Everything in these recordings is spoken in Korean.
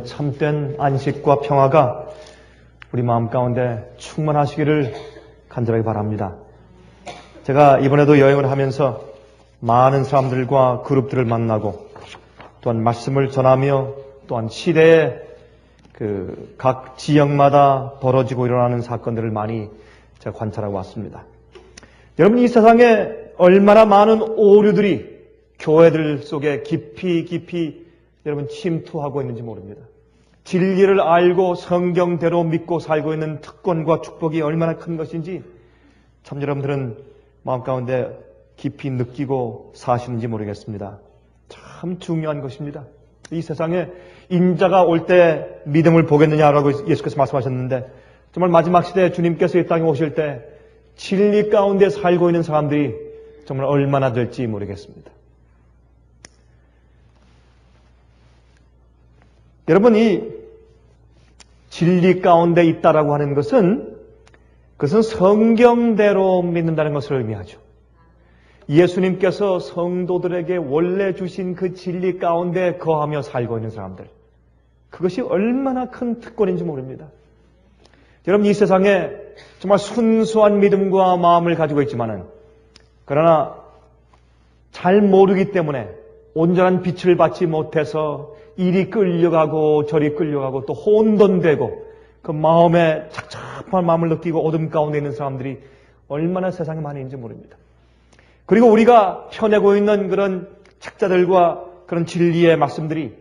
참된 안식과 평화가 우리 마음 가운데 충만하시기를 간절하게 바랍니다. 제가 이번에도 여행을 하면서 많은 사람들과 그룹들을 만나고 또한 말씀을 전하며 또한 시대의 각 지역마다 벌어지고 일어나는 사건들을 많이 제가 관찰하고 왔습니다. 여러분, 이 세상에 얼마나 많은 오류들이 교회들 속에 깊이 여러분 침투하고 있는지 모릅니다. 진리를 알고 성경대로 믿고 살고 있는 특권과 축복이 얼마나 큰 것인지 참 여러분들은 마음 가운데 깊이 느끼고 사시는지 모르겠습니다. 참 중요한 것입니다. 이 세상에 인자가 올 때 믿음을 보겠느냐라고 예수께서 말씀하셨는데, 정말 마지막 시대에 주님께서 이 땅에 오실 때 진리 가운데 살고 있는 사람들이 정말 얼마나 될지 모르겠습니다. 여러분, 이 진리 가운데 있다라고 하는 것은 그것은 성경대로 믿는다는 것을 의미하죠. 예수님께서 성도들에게 원래 주신 그 진리 가운데 거하며 살고 있는 사람들, 그것이 얼마나 큰 특권인지 모릅니다. 여러분, 이 세상에 정말 순수한 믿음과 마음을 가지고 있지만은, 그러나 잘 모르기 때문에 온전한 빛을 받지 못해서 이리 끌려가고 저리 끌려가고 또 혼돈되고 그 마음에 착잡한 마음을 느끼고 어둠 가운데 있는 사람들이 얼마나 세상에 많이 있는지 모릅니다. 그리고 우리가 펴내고 있는 그런 책자들과 그런 진리의 말씀들이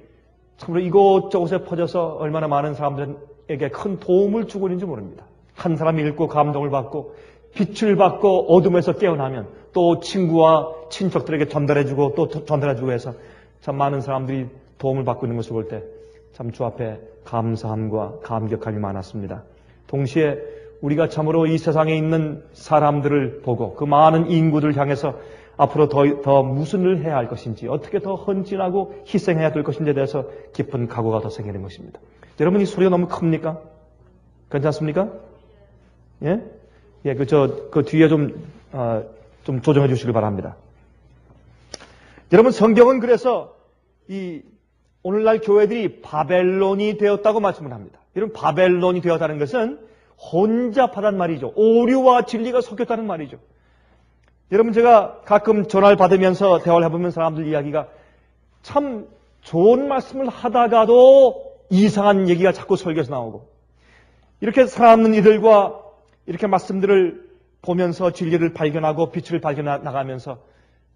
참으로 이곳저곳에 퍼져서 얼마나 많은 사람들에게 큰 도움을 주고 있는지 모릅니다. 한 사람이 읽고 감동을 받고 빛을 받고 어둠에서 깨어나면 또 친구와 친척들에게 전달해주고 또 전달해주고 해서 참 많은 사람들이 도움을 받고 있는 것을 볼 때 참 주 앞에 감사함과 감격함이 많았습니다. 동시에 우리가 참으로 이 세상에 있는 사람들을 보고 그 많은 인구들을 향해서 앞으로 더 무슨 일을 해야 할 것인지, 어떻게 더 헌신하고 희생해야 될 것인지에 대해서 깊은 각오가 더 생기는 것입니다. 여러분, 이 소리가 너무 큽니까? 괜찮습니까? 예? 예, 그 뒤에 좀 조정해 주시길 바랍니다. 여러분, 성경은 그래서 오늘날 교회들이 바벨론이 되었다고 말씀을 합니다. 여러분, 바벨론이 되었다는 것은 혼잡하단 말이죠. 오류와 진리가 섞였다는 말이죠. 여러분, 제가 가끔 전화를 받으면서 대화를 해보면 사람들 이야기가 참 좋은 말씀을 하다가도 이상한 얘기가 자꾸 설교에서 나오고, 이렇게 사랑하는 이들과 이렇게 말씀들을 보면서 진리를 발견하고 빛을 발견해 나가면서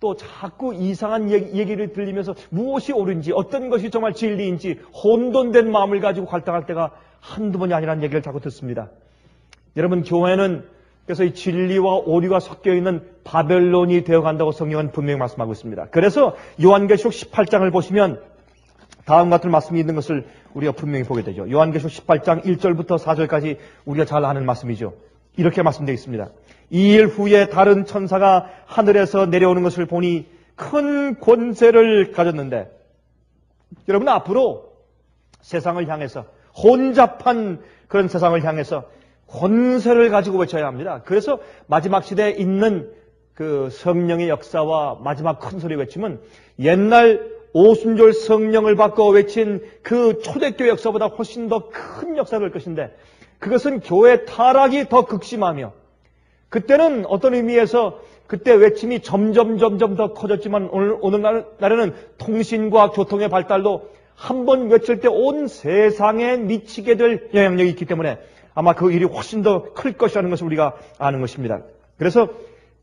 또 자꾸 이상한 얘기를 들리면서 무엇이 옳은지, 어떤 것이 정말 진리인지 혼돈된 마음을 가지고 갈등할 때가 한두 번이 아니라는 얘기를 자꾸 듣습니다. 여러분, 교회는 그래서 이 진리와 오류가 섞여 있는 바벨론이 되어간다고 성경은 분명히 말씀하고 있습니다. 그래서 요한계시록 18장을 보시면 다음 같은 말씀이 있는 것을 우리가 분명히 보게 되죠. 요한계시록 18장 1절부터 4절까지 우리가 잘 아는 말씀이죠. 이렇게 말씀되어 있습니다. 2일 후에 다른 천사가 하늘에서 내려오는 것을 보니 큰 권세를 가졌는데, 여러분, 앞으로 세상을 향해서, 혼잡한 그런 세상을 향해서 권세를 가지고 외쳐야 합니다. 그래서 마지막 시대에 있는 그 성령의 역사와 마지막 큰 소리 외치면 옛날 오순절 성령을 받고 외친 그 초대교회 역사보다 훨씬 더 큰 역사가 될 것인데, 그것은 교회 타락이 더 극심하며, 그때는 어떤 의미에서 그때 외침이 점점 더 커졌지만 오늘날에는 통신과 교통의 발달로 한 번 외칠 때 온 세상에 미치게 될 영향력이 있기 때문에 아마 그 일이 훨씬 더 클 것이라는 것을 우리가 아는 것입니다. 그래서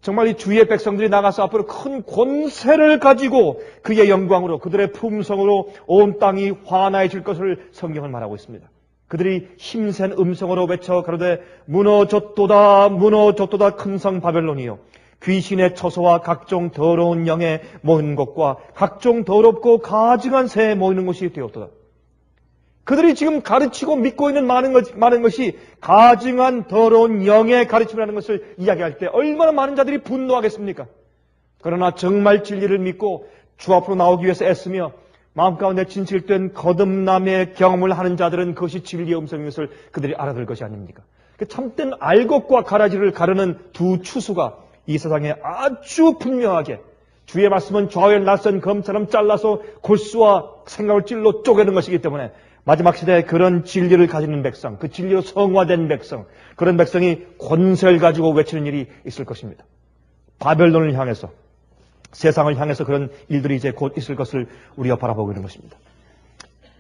정말 이 주의 백성들이 나가서 앞으로 큰 권세를 가지고 그의 영광으로, 그들의 품성으로 온 땅이 환화해질 것을 성경은 말하고 있습니다. 그들이 힘센 음성으로 외쳐 가로되 무너졌도다 무너졌도다 큰 성 바벨론이요, 귀신의 처소와 각종 더러운 영에 모이는 곳과 각종 더럽고 가증한 새에 모이는 곳이 되었도다. 그들이 지금 가르치고 믿고 있는 많은 것이 가증한 더러운 영의 가르침이라는 것을 이야기할 때 얼마나 많은 자들이 분노하겠습니까? 그러나 정말 진리를 믿고 주 앞으로 나오기 위해서 애쓰며 마음 가운데 진실된 거듭남의 경험을 하는 자들은 그것이 진리의 음성인 것을 그들이 알아들 것이 아닙니까? 참된 알것과 가라지를 가르는 두 추수가 이 세상에 아주 분명하게, 주의 말씀은 좌우의 낯선 검처럼 잘라서 골수와 생각을 찔러 쪼개는 것이기 때문에 마지막 시대에 그런 진리를 가지는 백성, 그 진리로 성화된 백성, 그런 백성이 권세를 가지고 외치는 일이 있을 것입니다. 바벨론을 향해서, 세상을 향해서 그런 일들이 이제 곧 있을 것을 우리가 바라보고 있는 것입니다.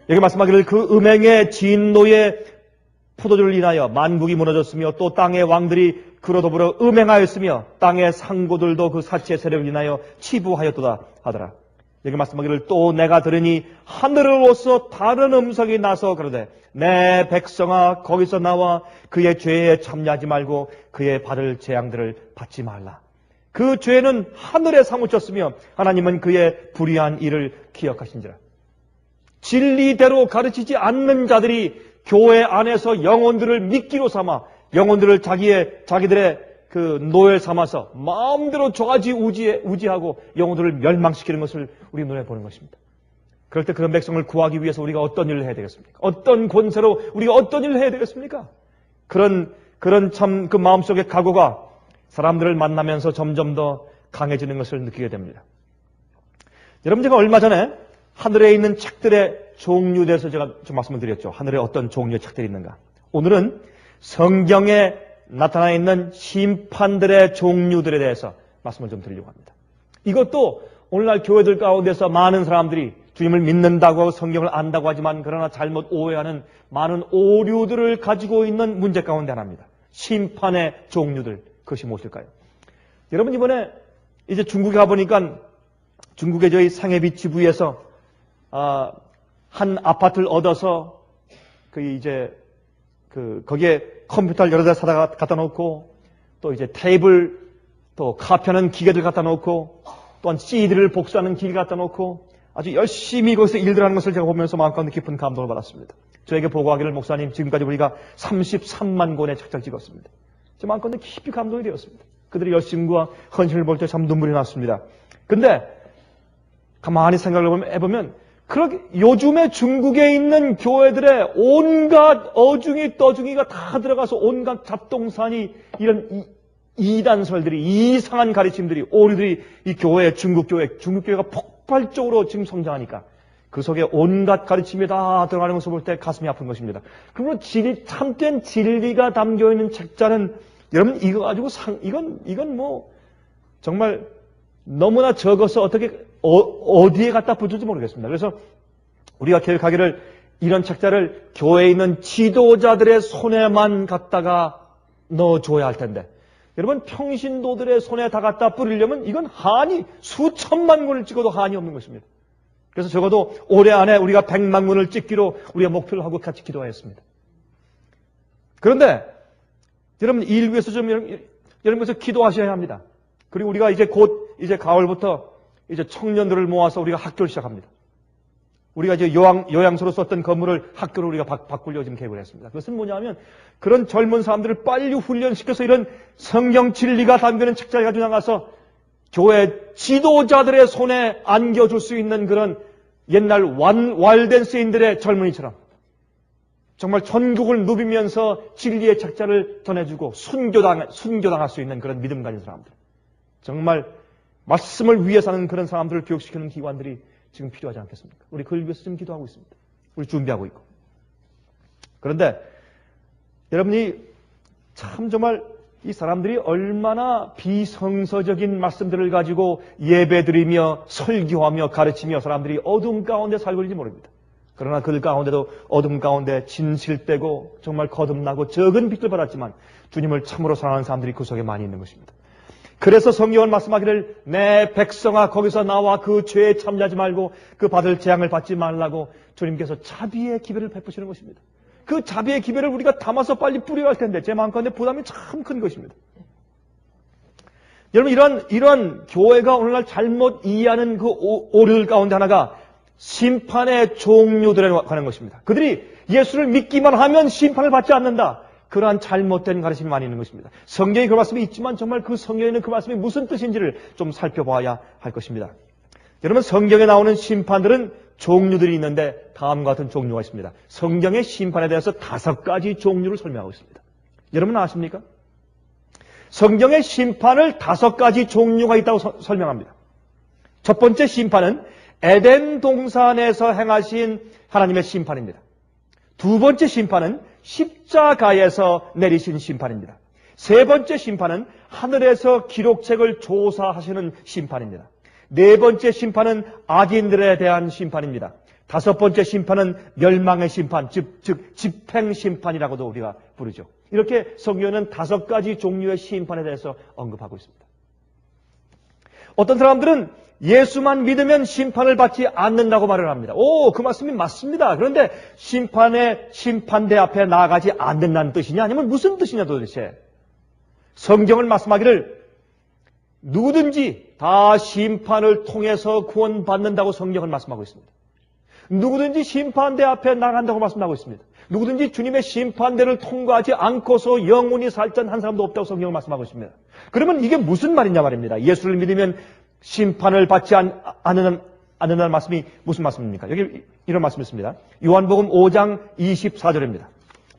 여기 말씀하기를 그 음행의 진노의 포도주를 인하여 만국이 무너졌으며 또 땅의 왕들이 그로 더불어 음행하였으며 땅의 상고들도 그 사치의 세력을 인하여 치부하였도다 하더라. 여기 말씀하기를 또 내가 들으니 하늘로서 다른 음성이 나서 그러되 내 백성아 거기서 나와 그의 죄에 참여하지 말고 그의 받을 재앙들을 받지 말라. 그 죄는 하늘에 사무쳤으며 하나님은 그의 불의한 일을 기억하신지라. 진리대로 가르치지 않는 자들이 교회 안에서 영혼들을 미끼로 삼아 영혼들을 자기들의 그 노예 삼아서 마음대로 좌지우지하고 영혼들을 멸망시키는 것을 우리 눈에 보는 것입니다. 그럴 때 그런 백성을 구하기 위해서 우리가 어떤 일을 해야 되겠습니까? 어떤 권세로 우리가 어떤 일을 해야 되겠습니까? 그런 참 그 마음속의 각오가 사람들을 만나면서 점점 더 강해지는 것을 느끼게 됩니다. 여러분, 제가 얼마 전에 하늘에 있는 책들의 종류에 대해서 제가 좀 말씀을 드렸죠. 하늘에 어떤 종류의 책들이 있는가. 오늘은 성경에 나타나 있는 심판들의 종류들에 대해서 말씀을 좀 드리려고 합니다. 이것도 오늘날 교회들 가운데서 많은 사람들이 주님을 믿는다고 하고 성경을 안다고 하지만 그러나 잘못 오해하는 많은 오류들을 가지고 있는 문제 가운데 하나입니다. 심판의 종류들, 그것이 무엇일까요? 여러분, 이번에 이제 중국에 가보니까 중국의 저희 상해비 지부에서 한 아파트를 얻어서 거기에 컴퓨터를 여러 대 사다가 갖다 놓고 또 이제 테이블 또 카피하는 기계들 갖다 놓고 또한 CD를 복사하는 기계 갖다 놓고 아주 열심히 거기서 일들 하는 것을 제가 보면서 마음 가운데 깊은 감동을 받았습니다. 저에게 보고하기를 목사님 지금까지 우리가 33만 권의 책자를 찍었습니다. 제 마음 가운데 깊이 감동이 되었습니다. 그들의 열심과 헌신을 볼 때 참 눈물이 났습니다. 근데 가만히 생각을 해보면 그렇게 요즘에 중국에 있는 교회들의 온갖 어중이 떠중이가 다 들어가서 온갖 잡동사니 이런 이단설들이 이상한 가르침들이 오류들이 이 교회 중국 교회가 폭발적으로 지금 성장하니까 그 속에 온갖 가르침이 다 들어가는 것을 볼 때 가슴이 아픈 것입니다. 그러므로 참된 진리가 담겨 있는 책자는 여러분 이거 가지고 이건 뭐 정말 너무나 적어서 어디에 갖다 붙일지 모르겠습니다. 그래서 우리가 계획하기를 이런 책자를 교회에 있는 지도자들의 손에만 갖다가 넣어줘야 할 텐데 여러분 평신도들의 손에 다 갖다 뿌리려면 이건 수천만 권을 찍어도 한이 없는 것입니다. 그래서 적어도 올해 안에 우리가 100만 권을 찍기로 우리가 목표를 하고 같이 기도하였습니다. 그런데 여러분 이 일 위해서 좀 여러분께서 기도하셔야 합니다. 그리고 우리가 이제 곧 가을부터 이제 청년들을 모아서 우리가 학교를 시작합니다. 우리가 이제 요양소로 썼던 건물을 학교로 우리가 바꾸려고 지금 계획을 했습니다. 그것은 뭐냐면 그런 젊은 사람들을 빨리 훈련시켜서 이런 성경 진리가 담기는 책자를 가지고 나가서 교회 지도자들의 손에 안겨줄 수 있는 그런 옛날 왈덴스인들의 젊은이처럼 정말 전국을 누비면서 진리의 책자를 전해주고 순교당할 수 있는 그런 믿음 가진 사람들. 정말 말씀을 위해 사는 그런 사람들을 교육시키는 기관들이 지금 필요하지 않겠습니까? 우리 그걸 위해서 지금 기도하고 있습니다. 우리 준비하고 있고. 그런데 여러분이 참 정말 이 사람들이 얼마나 비성서적인 말씀들을 가지고 예배드리며 설교하며 가르치며 사람들이 어둠 가운데 살고 있는지 모릅니다. 그러나 그 가운데도 어둠 가운데 진실되고 정말 거듭나고 적은 빛을 받았지만 주님을 참으로 사랑하는 사람들이 그 속에 많이 있는 것입니다. 그래서 성경은 말씀하기를 내 백성아 거기서 나와 그 죄에 참여하지 말고 그 받을 재앙을 받지 말라고 주님께서 자비의 기별을 베푸시는 것입니다. 그 자비의 기별을 우리가 담아서 빨리 뿌려야 할 텐데 제 마음 가운데 부담이 참 큰 것입니다. 여러분 이런 교회가 오늘날 잘못 이해하는 그 오류 가운데 하나가 심판의 종류들에 관한 것입니다. 그들이 예수를 믿기만 하면 심판을 받지 않는다. 그러한 잘못된 가르침이 많이 있는 것입니다. 성경에 그 말씀이 있지만 정말 그 성경에 있는 그 말씀이 무슨 뜻인지를 좀 살펴봐야 할 것입니다. 여러분 성경에 나오는 심판들은 종류들이 있는데 다음과 같은 종류가 있습니다. 성경의 심판에 대해서 5가지 종류를 설명하고 있습니다. 여러분 아십니까? 성경의 심판을 5가지 종류가 있다고 설명합니다. 첫 번째 심판은 에덴 동산에서 행하신 하나님의 심판입니다. 두 번째 심판은 십자가에서 내리신 심판입니다. 세 번째 심판은 하늘에서 기록책을 조사하시는 심판입니다. 네 번째 심판은 악인들에 대한 심판입니다. 다섯 번째 심판은 멸망의 심판, 즉 집행심판이라고도 우리가 부르죠. 이렇게 성경은 다섯 가지 종류의 심판에 대해서 언급하고 있습니다. 어떤 사람들은 예수만 믿으면 심판을 받지 않는다고 말을 합니다. 그 말씀이 맞습니다. 그런데 심판대 앞에 나아가지 않는다는 뜻이냐? 아니면 무슨 뜻이냐 도대체? 성경은 말씀하기를 누구든지 다 심판을 통해서 구원받는다고 성경은 말씀하고 있습니다. 누구든지 심판대 앞에 나간다고 말씀하고 있습니다. 누구든지 주님의 심판대를 통과하지 않고서 영원히 살 자는 한 사람도 없다고 성경은 말씀하고 있습니다. 그러면 이게 무슨 말이냐 말입니다. 예수를 믿으면 심판을 받지 않는다는 말씀이 무슨 말씀입니까? 여기 이런 말씀이 있습니다. 요한복음 5장 24절입니다.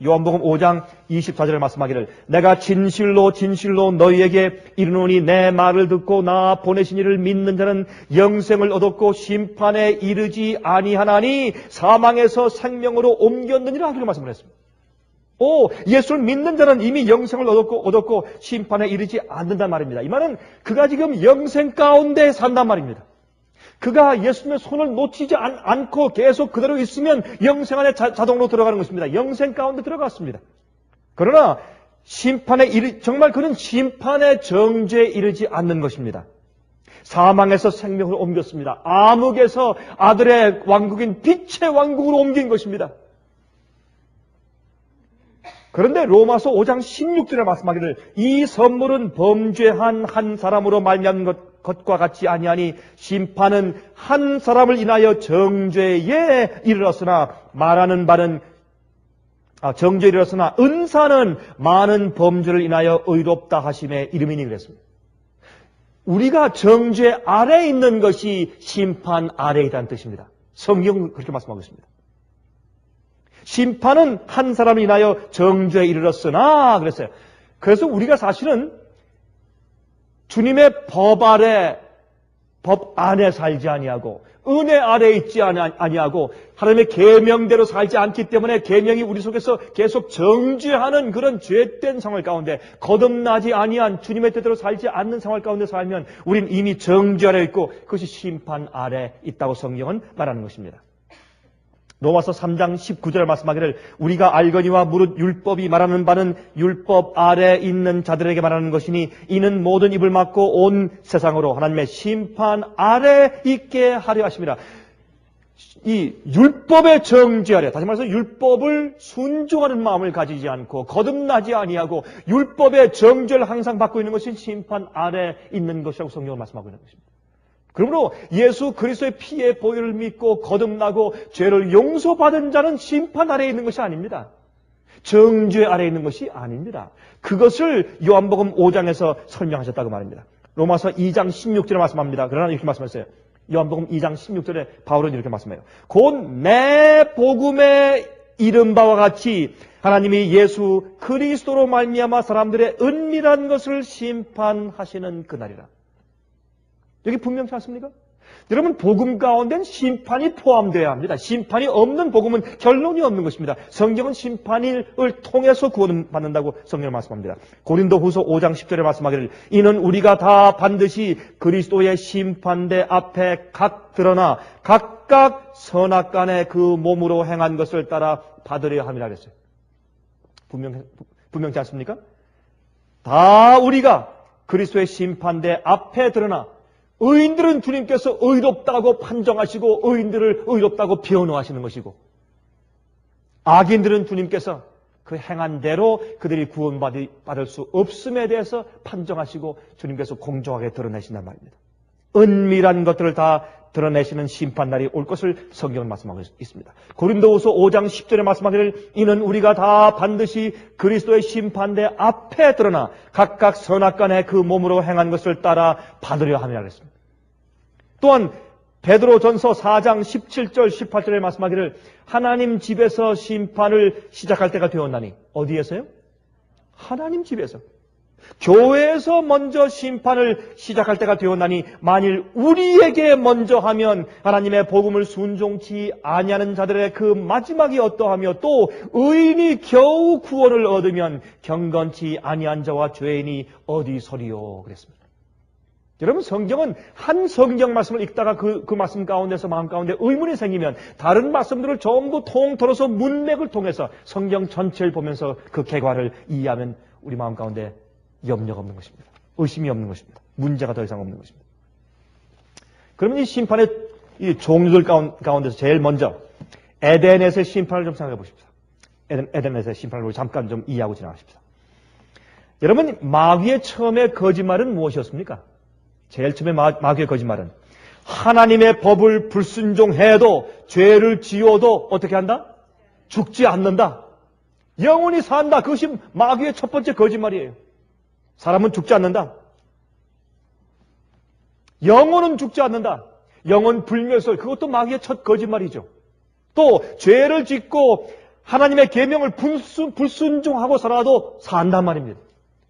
요한복음 5장 24절에 말씀하기를 내가 진실로 진실로 너희에게 이르노니 내 말을 듣고 나 보내신 이를 믿는 자는 영생을 얻었고 심판에 이르지 아니하나니 사망에서 생명으로 옮겼느니라 그렇게 말씀을 했습니다. 예수를 믿는 자는 이미 영생을 얻었고 심판에 이르지 않는단 말입니다. 이 말은 그가 지금 영생 가운데 산단 말입니다. 그가 예수님의 손을 놓치지 않고 계속 그대로 있으면 영생 안에 자동으로 들어가는 것입니다. 영생 가운데 들어갔습니다. 그러나 정말 그는 심판의 정죄에 이르지 않는 것입니다. 사망에서 생명으로 옮겼습니다. 암흑에서 아들의 왕국인 빛의 왕국으로 옮긴 것입니다. 그런데 로마서 5장 16절에 말씀하기를 이 선물은 범죄한 한 사람으로 말미암은 것과 같지 아니하니 심판은 한 사람을 인하여 정죄에 이르렀으나 정죄에 이르렀으나 은사는 많은 범죄를 인하여 의롭다 하심에 이름이니 그랬습니다. 우리가 정죄 아래에 있는 것이 심판 아래에 있다는 뜻입니다. 성경은 그렇게 말씀하고 있습니다. 심판은 한 사람을 인하여 정죄에 이르렀으나 그랬어요. 그래서 우리가 사실은 주님의 법 안에 살지 아니하고 은혜 아래에 있지 아니하고 하나님의 계명대로 살지 않기 때문에 계명이 우리 속에서 계속 정죄하는 그런 죄된 생활 가운데 거듭나지 아니한 주님의 뜻대로 살지 않는 생활 가운데 살면 우린 이미 정죄 아래에 있고 그것이 심판 아래에 있다고 성경은 말하는 것입니다. 로마서 3장 19절에 말씀하기를 우리가 알거니와 무릇 율법이 말하는 바는 율법 아래에 있는 자들에게 말하는 것이니 이는 모든 입을 막고 온 세상으로 하나님의 심판 아래에 있게 하려 하심이라. 이 율법의 정죄 아래, 다시 말해서 율법을 순종하는 마음을 가지지 않고 거듭나지 아니하고 율법의 정죄를 항상 받고 있는 것이 심판 아래에 있는 것이라고 성경은 말씀하고 있는 것입니다. 그러므로 예수 그리스도의 피의 보혈을 믿고 거듭나고 죄를 용서받은 자는 심판 아래에 있는 것이 아닙니다. 정죄 아래에 있는 것이 아닙니다. 그것을 요한복음 5장에서 설명하셨다고 말입니다. 로마서 2장 16절에 말씀합니다. 그러나 이렇게 말씀하셨어요. 요한복음 2장 16절에 바울은 이렇게 말씀해요. 곧 내 복음에 이른 바와 같이 하나님이 예수 그리스도로 말미암아 사람들의 은밀한 것을 심판하시는 그날이라. 여기 분명치 않습니까? 여러분, 복음 가운데는 심판이 포함되어야 합니다. 심판이 없는 복음은 결론이 없는 것입니다. 성경은 심판을 통해서 구원받는다고 성경을 말씀합니다. 고린도후서 5장 10절에 말씀하기를 이는 우리가 다 반드시 그리스도의 심판대 앞에 각 드러나 각각 선악간에 그 몸으로 행한 것을 따라 받으려 함이라 그랬어요. 분명치 않습니까? 다 우리가 그리스도의 심판대 앞에 드러나 의인들은 주님께서 의롭다고 판정하시고 의인들을 의롭다고 변호하시는 것이고 악인들은 주님께서 그 행한 대로 그들이 구원받을 수 없음에 대해서 판정하시고 주님께서 공정하게 드러내신단 말입니다. 은밀한 것들을 다 드러내시는 심판날이 올 것을 성경은 말씀하고 있습니다. 고린도후서 5장 10절에 말씀하기를 이는 우리가 다 반드시 그리스도의 심판대 앞에 드러나 각각 선악간에 그 몸으로 행한 것을 따라 받으려 함이라 그랬습니다. 또한 베드로전서 4장 17절 18절에 말씀하기를 하나님 집에서 심판을 시작할 때가 되었나니 어디에서요? 하나님 집에서. 교회에서 먼저 심판을 시작할 때가 되었나니 만일 우리에게 먼저 하면 하나님의 복음을 순종치 아니하는 자들의 그 마지막이 어떠하며 또 의인이 겨우 구원을 얻으면 경건치 아니한 자와 죄인이 어디서리요 그랬습니다. 여러분, 성경은 한 성경 말씀을 읽다가 그 말씀 가운데서 마음 가운데 의문이 생기면 다른 말씀들을 전부 통틀어서 문맥을 통해서 성경 전체를 보면서 그 결과를 이해하면 우리 마음 가운데 염려가 없는 것입니다. 의심이 없는 것입니다. 문제가 더 이상 없는 것입니다. 그러면 이 심판의 이 종류들 가운데서 제일 먼저 에덴에서의 심판을 좀 생각해 보십시오. 에덴에서의 심판을 잠깐 좀 이해하고 지나가십시오. 여러분, 마귀의 처음의 거짓말은 무엇이었습니까? 제일 처음에 마귀의 거짓말은 하나님의 법을 불순종해도 죄를 지어도 어떻게 한다? 죽지 않는다. 영원히 산다. 그것이 마귀의 첫 번째 거짓말이에요. 사람은 죽지 않는다. 영혼은 죽지 않는다. 영혼 불멸설, 그것도 마귀의 첫 거짓말이죠. 또 죄를 짓고 하나님의 계명을 불순종하고 살아도 산단 말입니다.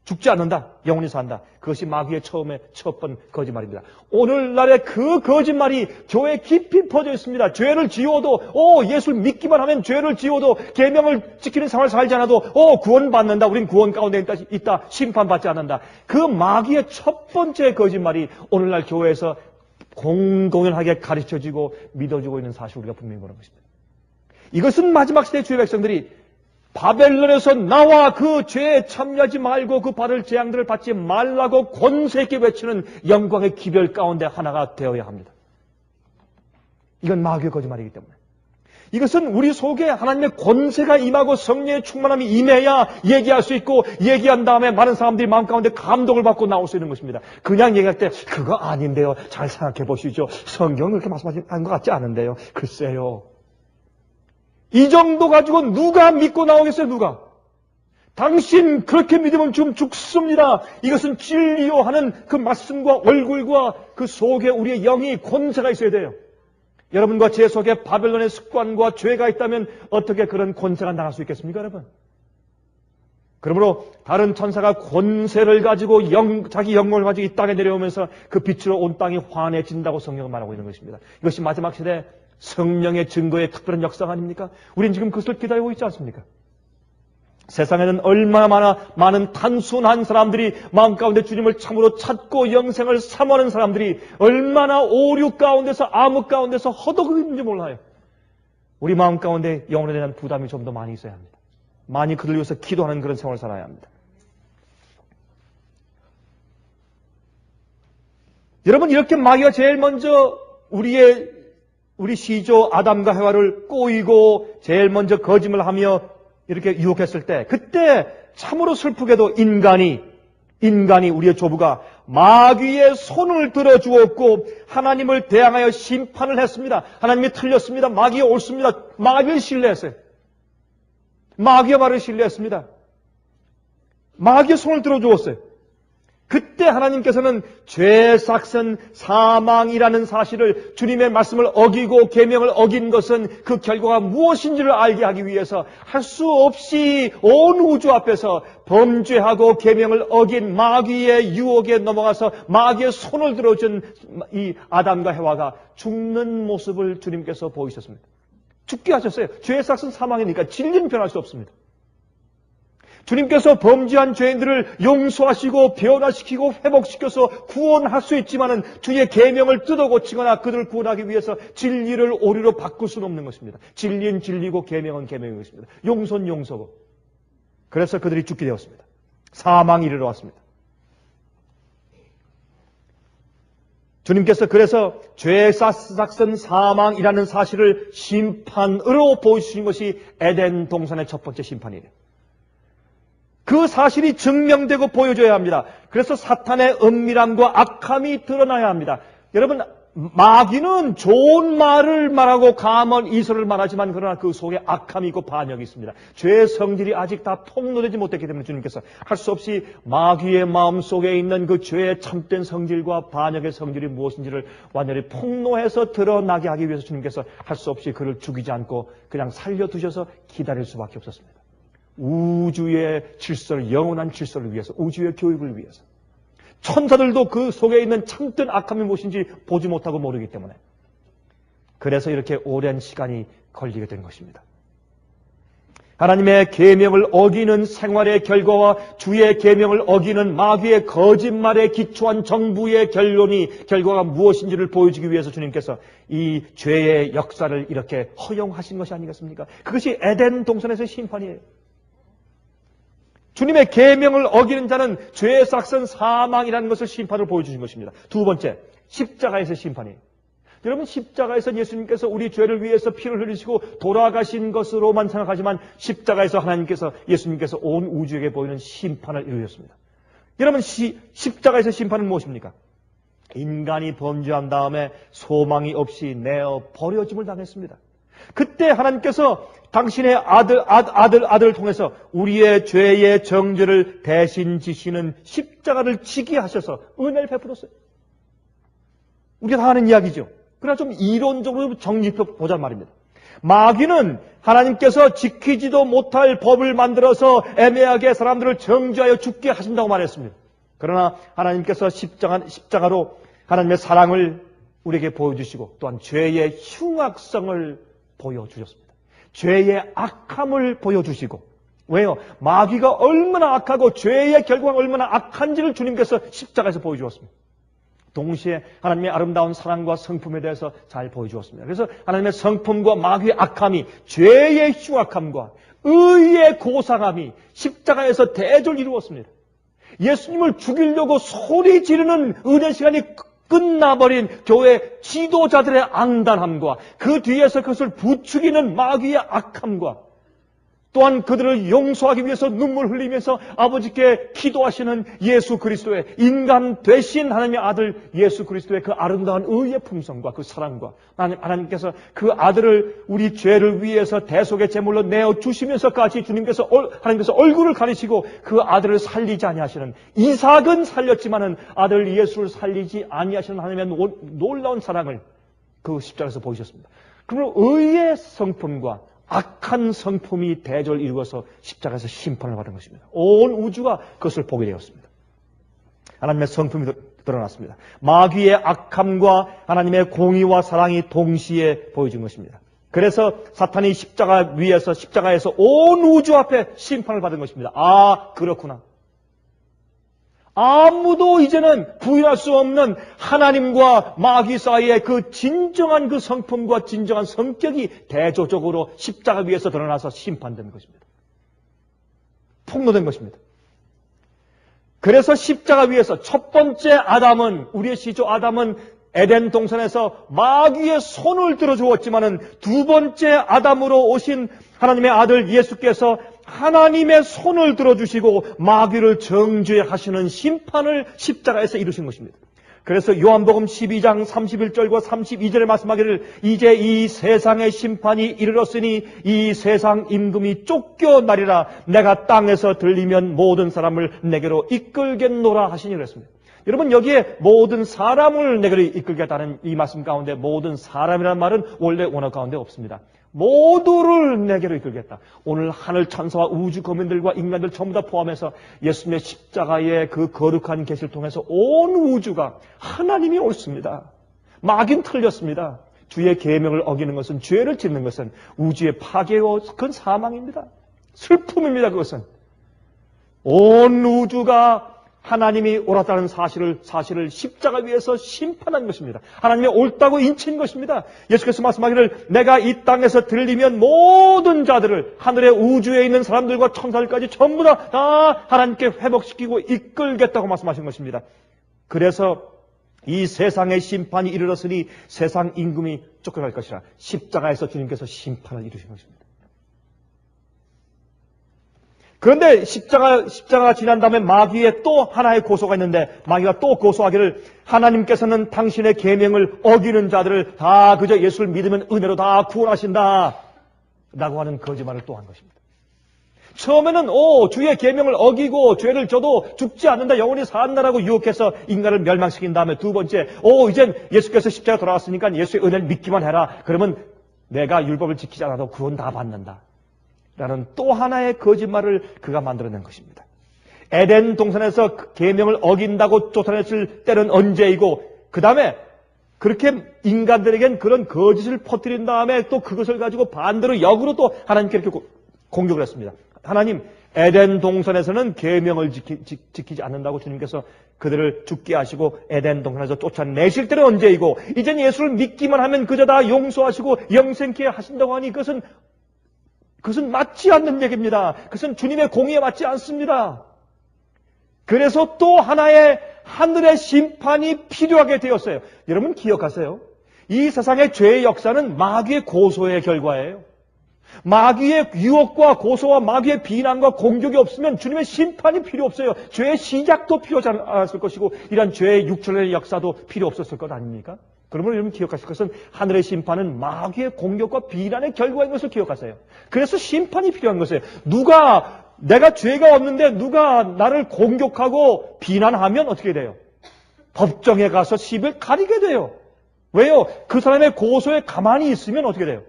죽지 않는다. 영원히 산다. 그것이 마귀의 처음에 첫 번 거짓말입니다. 오늘날의 그 거짓말이 교회에 깊이 퍼져 있습니다. 죄를 지어도 예수를 믿기만 하면 죄를 지어도 계명을 지키는 생활을 살지 않아도 구원받는다. 우린 구원 가운데 있다. 심판받지 않는다. 그 마귀의 첫 번째 거짓말이 오늘날 교회에서 공공연하게 가르쳐지고 믿어지고 있는 사실을 우리가 분명히 보는 것입니다. 이것은 마지막 시대 주의 백성들이 바벨론에서 나와 그 죄에 참여하지 말고 그 받을 재앙들을 받지 말라고 권세 있게 외치는 영광의 기별 가운데 하나가 되어야 합니다. 이건 마귀의 거짓말이기 때문에. 이것은 우리 속에 하나님의 권세가 임하고 성령의 충만함이 임해야 얘기할 수 있고, 얘기한 다음에 많은 사람들이 마음 가운데 감동을 받고 나올 수 있는 것입니다. 그냥 얘기할 때 그거 아닌데요. 잘 생각해 보시죠. 성경은 그렇게 말씀하신 것 같지 않은데요. 글쎄요. 이 정도 가지고 누가 믿고 나오겠어요? 누가? 당신 그렇게 믿으면 좀 죽습니다. 이것은 진리요 하는 그 말씀과 얼굴과 그 속에 우리의 영이 권세가 있어야 돼요. 여러분과 제 속에 바벨론의 습관과 죄가 있다면 어떻게 그런 권세가 나갈 수 있겠습니까, 여러분? 그러므로 다른 천사가 권세를 가지고 자기 영광을 가지고 이 땅에 내려오면서 그 빛으로 온 땅이 환해진다고 성경은 말하고 있는 것입니다. 이것이 마지막 시대 성령의 증거의 특별한 역사 아닙니까? 우린 지금 그것을 기다리고 있지 않습니까? 세상에는 얼마나 많은 단순한 사람들이 마음 가운데 주님을 참으로 찾고 영생을 사모하는 사람들이 얼마나 오류 가운데서 암흑 가운데서 허덕이고 있는지 몰라요. 우리 마음 가운데 영혼에 대한 부담이 좀 더 많이 있어야 합니다. 많이 그들 위해서 기도하는 그런 생활을 살아야 합니다. 여러분, 이렇게 마귀가 제일 먼저 우리 시조 아담과 해와를 꼬이고 제일 먼저 거짓말을 하며 이렇게 유혹했을 때, 그때 참으로 슬프게도 인간이 우리의 조부가 마귀의 손을 들어주었고 하나님을 대항하여 심판을 했습니다. 하나님이 틀렸습니다. 마귀가 옳습니다. 마귀를 신뢰했어요. 마귀의 말을 신뢰했습니다. 마귀의 손을 들어주었어요. 그때 하나님께서는 죄 삭은 사망이라는 사실을, 주님의 말씀을 어기고 계명을 어긴 것은 그 결과가 무엇인지를 알게 하기 위해서 할 수 없이 온 우주 앞에서 범죄하고 계명을 어긴 마귀의 유혹에 넘어가서 마귀의 손을 들어준 이 아담과 해와가 죽는 모습을 주님께서 보이셨습니다. 죽게 하셨어요. 죄 삭은 사망이니까 진리는 변할 수 없습니다. 주님께서 범죄한 죄인들을 용서하시고 변화시키고 회복시켜서 구원할 수 있지만은 주의 계명을 뜯어고치거나 그들을 구원하기 위해서 진리를 오류로 바꿀 수는 없는 것입니다. 진리는 진리고 계명은 계명인 것입니다. 용서는 용서고. 그래서 그들이 죽게 되었습니다. 사망이 이르러 왔습니다. 주님께서 그래서 죄 삭은 사망이라는 사실을 심판으로 보여주신 것이 에덴 동산의 첫 번째 심판이에요. 그 사실이 증명되고 보여줘야 합니다. 그래서 사탄의 은밀함과 악함이 드러나야 합니다. 여러분, 마귀는 좋은 말을 말하고 감언 이설을 말하지만 그러나 그 속에 악함이 있고 반역이 있습니다. 죄의 성질이 아직 다 폭로되지 못했기 때문에 주님께서 할 수 없이 마귀의 마음 속에 있는 그 죄의 참된 성질과 반역의 성질이 무엇인지를 완전히 폭로해서 드러나게 하기 위해서 주님께서 할 수 없이 그를 죽이지 않고 그냥 살려두셔서 기다릴 수밖에 없었습니다. 우주의 질서를, 영원한 질서를 위해서, 우주의 교육을 위해서. 천사들도 그 속에 있는 참된 악함이 무엇인지 보지 못하고 모르기 때문에. 그래서 이렇게 오랜 시간이 걸리게 된 것입니다. 하나님의 계명을 어기는 생활의 결과와 주의 계명을 어기는 마귀의 거짓말에 기초한 정부의 결과가 무엇인지를 보여주기 위해서 주님께서 이 죄의 역사를 이렇게 허용하신 것이 아니겠습니까? 그것이 에덴 동산에서의 심판이에요. 주님의 계명을 어기는 자는 죄의 삭선 사망이라는 것을 심판을 보여주신 것입니다. 두 번째, 십자가에서의 심판이에요. 여러분, 십자가에서 예수님께서 우리 죄를 위해서 피를 흘리시고 돌아가신 것으로만 생각하지만 십자가에서 예수님께서 온 우주에게 보이는 심판을 이루셨습니다. 여러분, 십자가에서 심판은 무엇입니까? 인간이 범죄한 다음에 소망이 없이 내어 버려짐을 당했습니다. 그때 하나님께서 당신의 아들을 통해서 우리의 죄의 정죄를 대신 지시는 십자가를 지게 하셔서 은혜를 베풀었어요. 우리가 다 아는 이야기죠. 그러나 좀 이론적으로 정립해 보자 말입니다. 마귀는 하나님께서 지키지도 못할 법을 만들어서 애매하게 사람들을 정죄하여 죽게 하신다고 말했습니다. 그러나 하나님께서 십자가로 하나님의 사랑을 우리에게 보여주시고 또한 죄의 흉악성을 보여주셨습니다. 죄의 악함을 보여주시고, 왜요? 마귀가 얼마나 악하고 죄의 결과가 얼마나 악한지를 주님께서 십자가에서 보여주었습니다. 동시에 하나님의 아름다운 사랑과 성품에 대해서 잘 보여주었습니다. 그래서 하나님의 성품과 마귀의 악함이, 죄의 흉악함과 의의 고상함이 십자가에서 대조를 이루었습니다. 예수님을 죽이려고 소리 지르는 은혜 시간이 끝나버린 교회 지도자들의 앙단함과 그 뒤에서 그것을 부추기는 마귀의 악함과 또한 그들을 용서하기 위해서 눈물 흘리면서 아버지께 기도하시는 예수 그리스도의 인간 되신 하나님의 아들 예수 그리스도의 그 아름다운 의의 품성과 그 사랑과 하나님께서 그 아들을 우리 죄를 위해서 대속의 제물로 내어주시면서까지 하나님께서 얼굴을 가리시고 그 아들을 살리지 아니하시는, 이삭은 살렸지만은 아들 예수를 살리지 아니하시는 하나님의 놀라운 사랑을 그 십자가에서 보이셨습니다. 그러므로 의의 성품과 악한 성품이 대조를 이루어서 십자가에서 심판을 받은 것입니다. 온 우주가 그것을 보게 되었습니다. 하나님의 성품이 드러났습니다. 마귀의 악함과 하나님의 공의와 사랑이 동시에 보여준 것입니다. 그래서 사탄이 십자가에서 온 우주 앞에 심판을 받은 것입니다. 아, 그렇구나. 아무도 이제는 부인할 수 없는 하나님과 마귀 사이의 그 진정한 그 성품과 진정한 성격이 대조적으로 십자가 위에서 드러나서 심판된 것입니다. 폭로된 것입니다. 그래서 십자가 위에서 첫 번째 아담은, 우리의 시조 아담은 에덴 동산에서 마귀의 손을 들어주었지만은 두 번째 아담으로 오신 하나님의 아들 예수께서 하나님의 손을 들어주시고 마귀를 정죄하시는 심판을 십자가에서 이루신 것입니다. 그래서 요한복음 12장 31절과 32절에 말씀하기를 이제 이 세상의 심판이 이르렀으니 이 세상 임금이 쫓겨나리라 내가 땅에서 들리면 모든 사람을 내게로 이끌겠노라 하시니 그랬습니다. 여러분 여기에 모든 사람을 내게로 이끌겠다는 이 말씀 가운데 모든 사람이라는 말은 원래 원어 가운데 없습니다. 모두를 내게로 이끌겠다. 오늘 하늘 천사와 우주 거민들과 인간들 전부 다 포함해서 예수님의 십자가의 그 거룩한 계시를 통해서 온 우주가 하나님이 옳습니다. 마귀는 틀렸습니다. 주의 계명을 어기는 것은, 죄를 짓는 것은 우주의 파괴와 큰 사망입니다. 슬픔입니다. 그것은 온 우주가 하나님이 옳았다는 사실을 십자가 위에서 심판한 것입니다. 하나님이 옳다고 인친 것입니다. 예수께서 말씀하기를 내가 이 땅에서 들리면 모든 자들을, 하늘의 우주에 있는 사람들과 천사들까지 전부 다 하나님께 회복시키고 이끌겠다고 말씀하신 것입니다. 그래서 이 세상의 심판이 이르렀으니 세상 임금이 쫓겨날 것이라 십자가에서 주님께서 심판을 이루신 것입니다. 그런데 십자가가 지난 다음에 마귀의 또 하나의 고소가 있는데 마귀가 또 고소하기를 하나님께서는 당신의 계명을 어기는 자들을 다 그저 예수를 믿으면 은혜로 다 구원하신다 라고 하는 거짓말을 또 한 것입니다. 처음에는 주의 계명을 어기고 죄를 져도 죽지 않는다, 영원히 산다라고 유혹해서 인간을 멸망시킨 다음에 두 번째 이젠 예수께서 십자가 돌아왔으니까 예수의 은혜를 믿기만 해라. 그러면 내가 율법을 지키지 않아도 구원 다 받는다. 라는 또 하나의 거짓말을 그가 만들어낸 것입니다. 에덴 동산에서 계명을 어긴다고 쫓아냈을 때는 언제이고, 그 다음에 그렇게 인간들에겐 그런 거짓을 퍼뜨린 다음에 또 그것을 가지고 반대로 역으로 또 하나님께 이렇게 공격을 했습니다. 하나님, 에덴 동산에서는 계명을 지키지 않는다고 주님께서 그들을 죽게 하시고 에덴 동산에서 쫓아내실 때는 언제이고, 이젠 예수를 믿기만 하면 그저 다 용서하시고 영생케 하신다고 하니 그것은 맞지 않는 얘기입니다. 그것은 주님의 공의에 맞지 않습니다. 그래서 또 하나의 하늘의 심판이 필요하게 되었어요. 여러분 기억하세요? 이 세상의 죄의 역사는 마귀의 고소의 결과예요. 마귀의 유혹과 고소와 마귀의 비난과 공격이 없으면 주님의 심판이 필요 없어요. 죄의 시작도 필요하지 않았을 것이고 이러한 죄의 육천의 역사도 필요 없었을 것 아닙니까? 그러면 여러분 기억하실 것은 하늘의 심판은 마귀의 공격과 비난의 결과인 것을 기억하세요. 그래서 심판이 필요한 것이에요. 내가 죄가 없는데 누가 나를 공격하고 비난하면 어떻게 돼요? 법정에 가서 시비를 가리게 돼요. 왜요? 그 사람의 고소에 가만히 있으면 어떻게 돼요?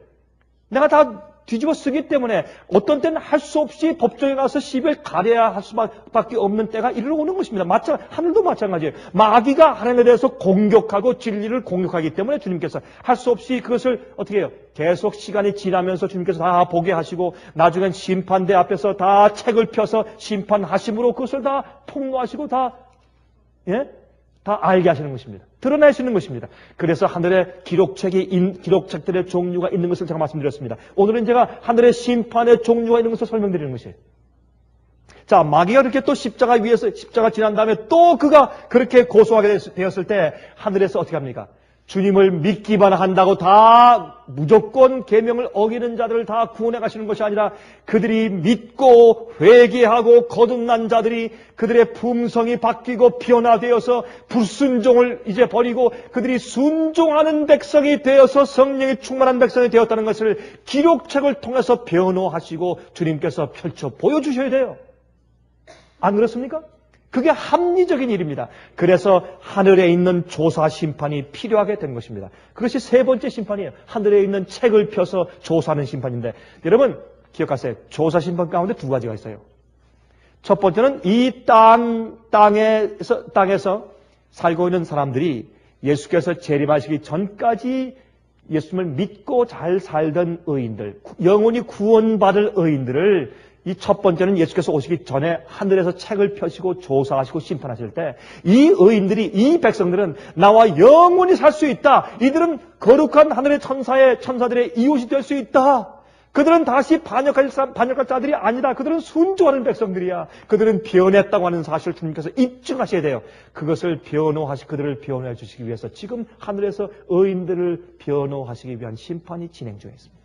내가 다 뒤집어 쓰기 때문에 어떤 때는 할 수 없이 법정에 가서 시비를 가려야 할 수밖에 없는 때가 이르러 오는 것입니다. 하늘도 마찬가지예요. 마귀가 하나님에 대해서 공격하고 진리를 공격하기 때문에 주님께서 할 수 없이 그것을 어떻게 해요? 계속 시간이 지나면서 주님께서 다 보게 하시고 나중엔 심판대 앞에서 다 책을 펴서 심판하심으로 그것을 다 폭로하시고 다 알게 하시는 것입니다. 드러내시는 것입니다. 그래서 하늘의 기록책들의 종류가 있는 것을 제가 말씀드렸습니다. 오늘은 제가 하늘의 심판의 종류가 있는 것을 설명드리는 것이에요. 자, 마귀가 그렇게 또 십자가 지난 다음에 또 그가 그렇게 고소하게 되었을 때 하늘에서 어떻게 합니까? 주님을 믿기만 한다고 다 무조건 계명을 어기는 자들을 다 구원해 가시는 것이 아니라 그들이 믿고 회개하고 거듭난 자들이 그들의 품성이 바뀌고 변화되어서 불순종을 이제 버리고 그들이 순종하는 백성이 되어서 성령이 충만한 백성이 되었다는 것을 기록책을 통해서 변호하시고 주님께서 펼쳐 보여주셔야 돼요. 안 그렇습니까? 그게 합리적인 일입니다. 그래서 하늘에 있는 조사 심판이 필요하게 된 것입니다. 그것이 세 번째 심판이에요. 하늘에 있는 책을 펴서 조사하는 심판인데 여러분 기억하세요. 조사 심판 가운데 두 가지가 있어요. 첫 번째는 이 땅에서 살고 있는 사람들이 예수께서 재림하시기 전까지 예수님을 믿고 잘 살던 의인들, 영원히 구원받을 의인들을 이 첫 번째는 예수께서 오시기 전에 하늘에서 책을 펴시고 조사하시고 심판하실 때 이 의인들이, 이 백성들은 나와 영원히 살 수 있다. 이들은 거룩한 하늘의 천사들의 이웃이 될 수 있다. 그들은 다시 반역할 자들이 아니다. 그들은 순종하는 백성들이야. 그들은 변했다고 하는 사실을 주님께서 입증하셔야 돼요. 그것을 그들을 변호해 주시기 위해서 지금 하늘에서 의인들을 변호하시기 위한 심판이 진행 중에 있습니다.